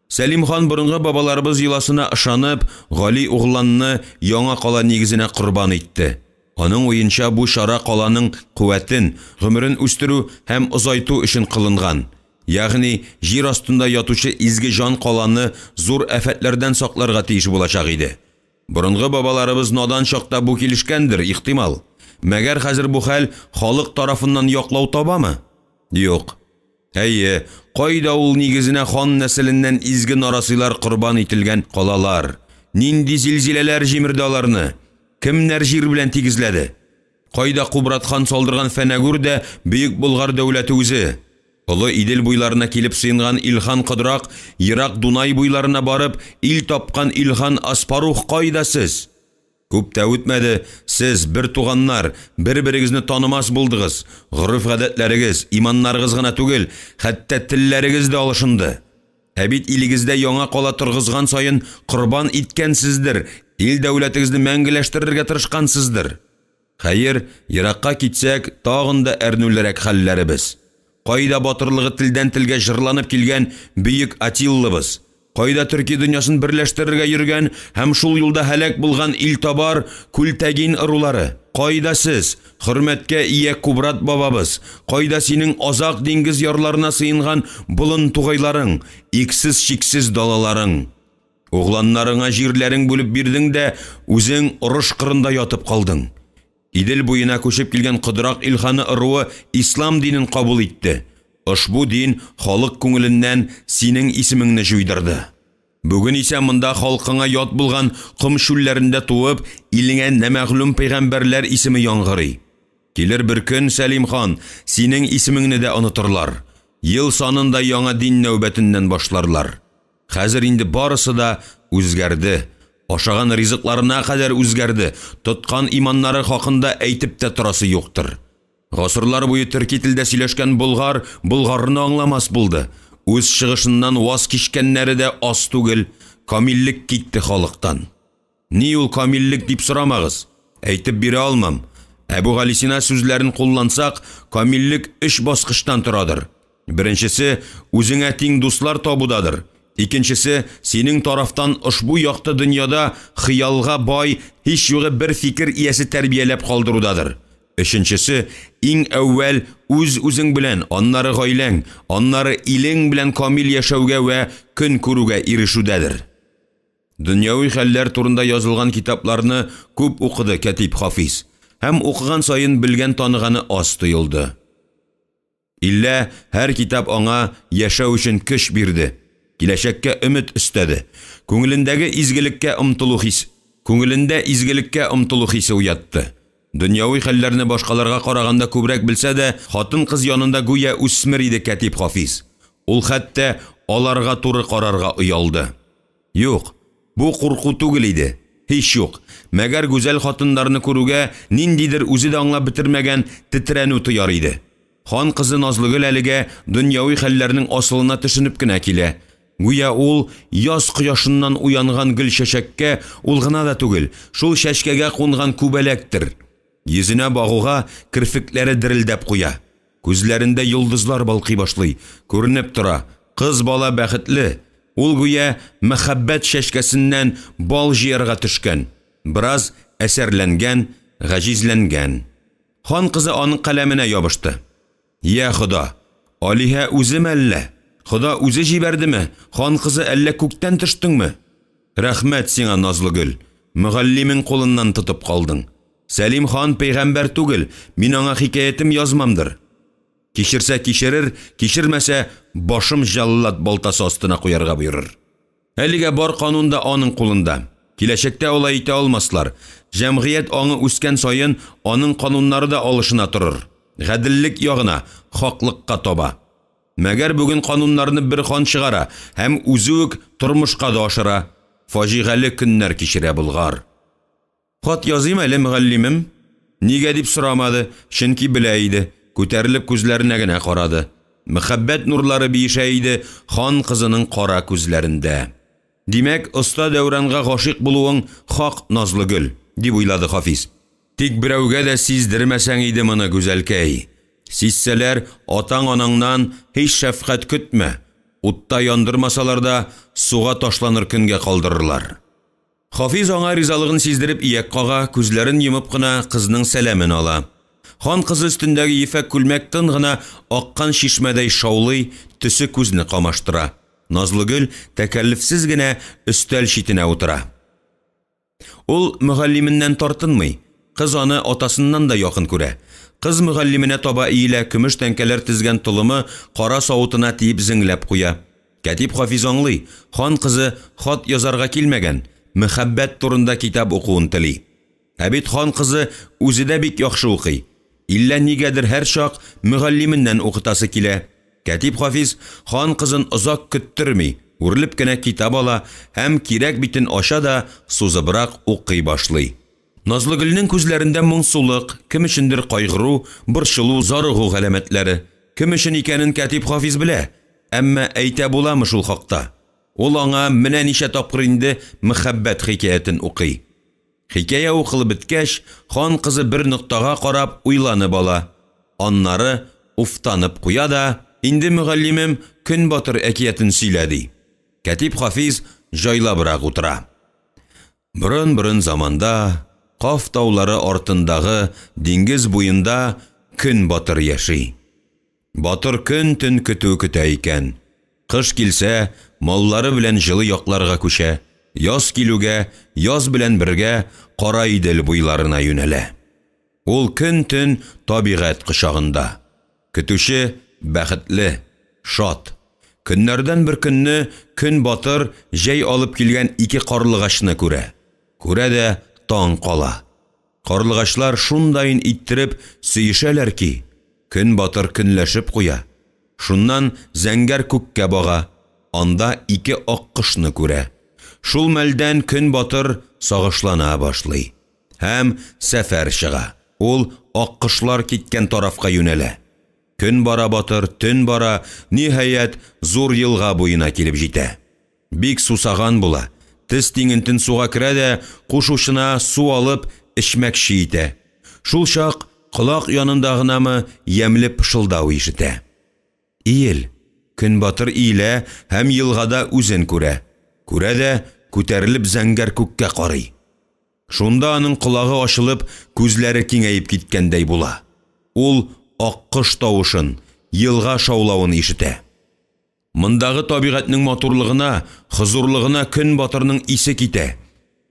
Сәлим хан борынгы бабаларыбыз йоласына ышанып, Гали угланны яңа кала нигезенә корбан итте. Аның уенча бу шара каланың куәтен, гомерен үстерү һәм озайту өчен кылынган. Ягъни җир астында ятучы изге жан каланы зур афәтләрдән сакларга тиеш булачак иде. Борынгы бабаларыбыз надан чакта бу килешкәндер, ихтимал. Мәгәр хәзер бу хәл халык тарафыннан яклау табамы? Юк. Әйе, кайда ул нигезенә хан нәселеннән изге нарасыйлар корбан ителгән калалар? Нинди зилзиләләр җимерде аларны? Кемнәр җир белән тигезләде? Кайда Кубрат хан салдырган Фәнәгүр дә бөек Болгар дәүләте үзе? Олы Идел буйларына килеп сыйнган Илхан Кыдрак, Ирак Дунай буйларына барып, ил тапкан Илхан Аспарух кайда сез? Күп тә үтмәде, сез бер туганнар, бер-берегезне танымас булдыгыз. Гырыф-гадәтләрегез, иманнарыгыз гына түгел, хәтта телләрегез дә алышынды. Бит илегездә яңа кала торгызган сайын корбан иткәнсездер, ил дәүләтегезне мәңгеләштерергә тырышкансыздыр. Хәер, еракка китсәк, тагын да әрнүлерәк хәлләребез. Кайда батырлыгы телдән телгә җырланып килгән бөек Атиллыбыз? Кайда Төрки дөньясын берләштерергә йөргән һәм шул юлда һәлак булган Илтабар, Күлтәгин ырулары? Кайда сез, хөрмәткә ия Кубрат бабабыз? Кайда синең азак диңгез ярларына сыйнган болын тугайларың, иксез чиксез далаларың? Угланнарыңа җирләрен бүлеп бирдең дә, үзең урыш кырында ятып калдың. Идел буена күчеп килгән Кыдрак Илханы ыруы ислам динен кабул итте. Ошбу дин халык күңеленнән синең исемеңне җуйдырды. Бүген исә монда халкыңа ят булган ком шүлләрендә туып, илеңә нәмәгълүм пәйгамбәрләр исеме яңгырый. Килер бер көн, Сәлим хан, синең исемеңне дә онытырлар. Ел санында яңа дин нәүбәтеннән башларлар. Хәзер инде барысы да үзгәрде. Ашаган ризыкларына кадәр үзгәрде. Тоткан иманнары хакында әйтеп тә торасы юктыр. Гасырлар буе төрки телдә сөйләшкән Болгар, Болгарны аңламас булды. Үз чыгышыннан ваз кичкәннәре дә аз түгел, камиллек китте халыктан. Ни ул камиллек дип сорамагыз? Әйтеп бирә алмам. Әбу Галисина сүзләрен куллансак, камиллек 3 баскычтан торадыр. Беренчесе, үзеңә тиң дуслар табудадыр. Икенчесе, синең тарафтан ошбу якты дөньяда хыялга бай, һич югы бер фикер иясе тәрбияләп калдырудадыр. Өченчесе, иң әүвәл үзең белән, аннары гаиләң, аннары илең белән камил яшәүгә вә көн күрүгә ирешүдәдер. Дөньяви хәлләр турында язылган китапларны күп укыды Кәтиб Хафиз, һәм укыган сайын белгән таныганы аз тоелды. Иллә һәр китап аңа яшәү өчен көч бирде. Киләчәккә өмет өстәде. Күңелендә изгелеккә омтылу хисе уятты. Дөньяви хәлләрне башкаларга караганда күбрәк белсә дә, хатын-кыз янында гүя үсмер иде Кәтиб Хафиз. Ул хәтта аларга туры карарга уялды. Юк, бу курку түгел иде. Һич юк. Мәгәр гүзәл хатыннарны күрүгә ниндидер үзе дә аңлап бетермәгән тетрәнү тояр иде. Хан кызы Назлыгөл әлегә дөньяви хәлләрнең асылына төшенеп кенә килә. Гүя ул яз кояшыннан уянган гөл чәчәккә ул гына да түгел, шул чәчкәгә кунган күбәләктер. Йөзенә багуга кирфекләре дерелдәп куя. Күзләрендә йолдызлар балкый башлый. Күренеп тора, кыз бала бәхетле. Ул гүя мәхәббәт чәчкәсеннән бал җыярга төшкән. Бераз әсәрләнгән, гаҗизләнгән. Хан кызы аның каләменә ябышты. Я Хода, Алиһә үзе мәллә? Хода үзе җибәрдеме? Хан кызы әллә күктән төштеңме? Рәхмәт сиңа, назлы гөл. Мөгаллимең кулыннан тотып калдың. Сәлим хан пәйгамбәр түгел, мин аңа хикаятым язмамдыр. Кичерсә кичерер, кичермәсә башым җаллат балтасы астына куярга буйрыр. Әлегә бар канун да аның кулында. Киләчәктә алай итә алмаслар. Җәмгыять аңы үскән саен аның кануннары да алышына торыр. Гаделлек ягына, хаклыкка таба. Мәгәр бүген кануннарны бер хан чыгара һәм үзе үк тормышка да ашыра. Фаҗигале көннәр кичерә Болгар. Хат языйм әле мөгаллимем? Нигә дип сорамады, чөнки белә иде. Күтәрелеп күзләренә генә карады. Мәхәббәт нурлары биешә иде хан кызының кара күзләрендә. Димәк, оста Дәүранга гашыйк булуың хак, назлы гөл, дип уйлады Хафиз. Тик берәүгә дә сиздермәсәң иде моны, гүзәлкәй. Сизсәләр, атаң-анаңнан һич шәфкать көтмә. Утта яндырмасалар да суга ташланыр көнгә калдырырлар. Хафиз аңа ризалыгын сиздереп ияк кага, күзләрен йомып кына кызның сәламен ала. Хан кызы өстендәге ефәк күлмәк тын гына аккан шишмәдәй шаулый, төсе күзне камаштыра. Назлы гөл тәкәллефсез генә өстәл читенә утыра. Ул мөгаллименнән тартынмый. Кыз аны атасыннан да якын күрә. Кыз мөгаллименә таба иелә, көмеш тәңкәләр тезгән тылымы кара савытына тиеп зеңләп куя. Кәтип Хафиз аңлый, хан кызы хат язарга килмәгән, мәхәббәт турында китап укуын тели. Ә бит хан кызы үзе дә бик яхшы укый. Иллә нигәдер һәр чак мөгаллименнән укытасы килә. Кәтип Хафиз хан кызын озак көттерми, үрелеп кенә китап ала һәм кирәк битен аша да сузыбрак укый башлый. Назлы гөлнең күзләрендә моңсулык, кем өчендер кайгыру, борчылу, зарыгу галәмәтләре. Кем өчен икәнен Кәтип Хафиз белә, әмма әйтә буламы шул хакта. Ул аңа менә ничә тапкыр инде мәхәббәт хикаятен укый. Хикая укылып беткәч, хан кызы бер ноктага карап уйланып ала. Аннары уфтанып куя да, инде мөгаллимем көн батыр әкиятен сөйләди. Кәтип Хафиз җайлабрак утыра. Борын заманда Каф таулары артындагы диңгез буенда көн батыр яши. Батыр көн төн көтү көтә икән. Кыш килсә, маллары белән җылы якларга күчә. Яз килүгә, яз белән бергә Кара Идел буйларына юнәлә. Ул көн-төн табигать кочагында. Көтүче бәхетле, шат. Көннәрдән бер көнне көн батыр җәй алып килгән ике карлыгачны күрә. Күрә дә таң кала. Карлыгачлар шундайын иттереп сөешәләр ки, көн батыр көнләшеп куя. Шуннан зәңгәр күккә бага, анда ике ак кошны күрә. Шул мәлдән көн батыр сагышлана башлый. Һәм сәфәр чыга. Ул ак кошлар киткән тарафка юнәлә. Көн бара батыр, төн бара, ниһаять зур елга буена килеп җитә. Бик сусаган була. Тез тиңентен суга керә дә, кушучына су алып эчмәкче итә. Шул чак колак янында гынамы ямьле пышылдау ишетә. Иел, көн батыр иелә һәм елгада үзен күрә. Күрә дә күтәрелеп зәңгәр күккә карый. Шунда аның колагы ачылып, күзләре киңәеп киткәндәй була. Ул аккыш тавышын, елга шаулавын ишетә. Мондагы табигатьнең матурлыгына, хозурлыгына көн батырның исе китә.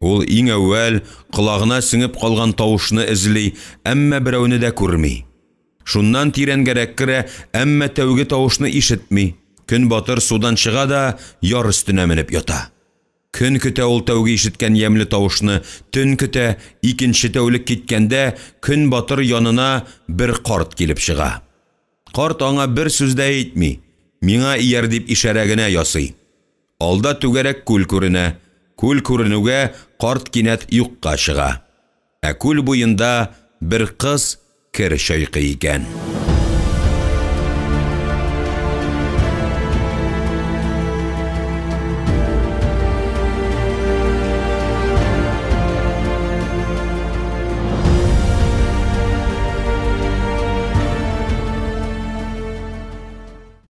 Ул иң әүвәл колагына сеңеп калган тавышны эзли, әмма берәүне дә күрми. Шуннан тирәнгәрәк керә, әмма тәүге тавышны ишетми. Көн батыр судан чыга да яр өстенә менеп ята. Көн көтә ул тәүге ишеткән ямьле тавышны, төн көтә, икенче тәүлек киткәндә көн батыр янына бер карт килеп чыга. Карт аңа бер сүз дә әйтми, миңа ияр дип ишарә генә ясый. Алда түгәрәк күл күренә. Күл күренүгә карт кинәт юкка чыга. Ә күл буенда бер кыз кер чайкый икән.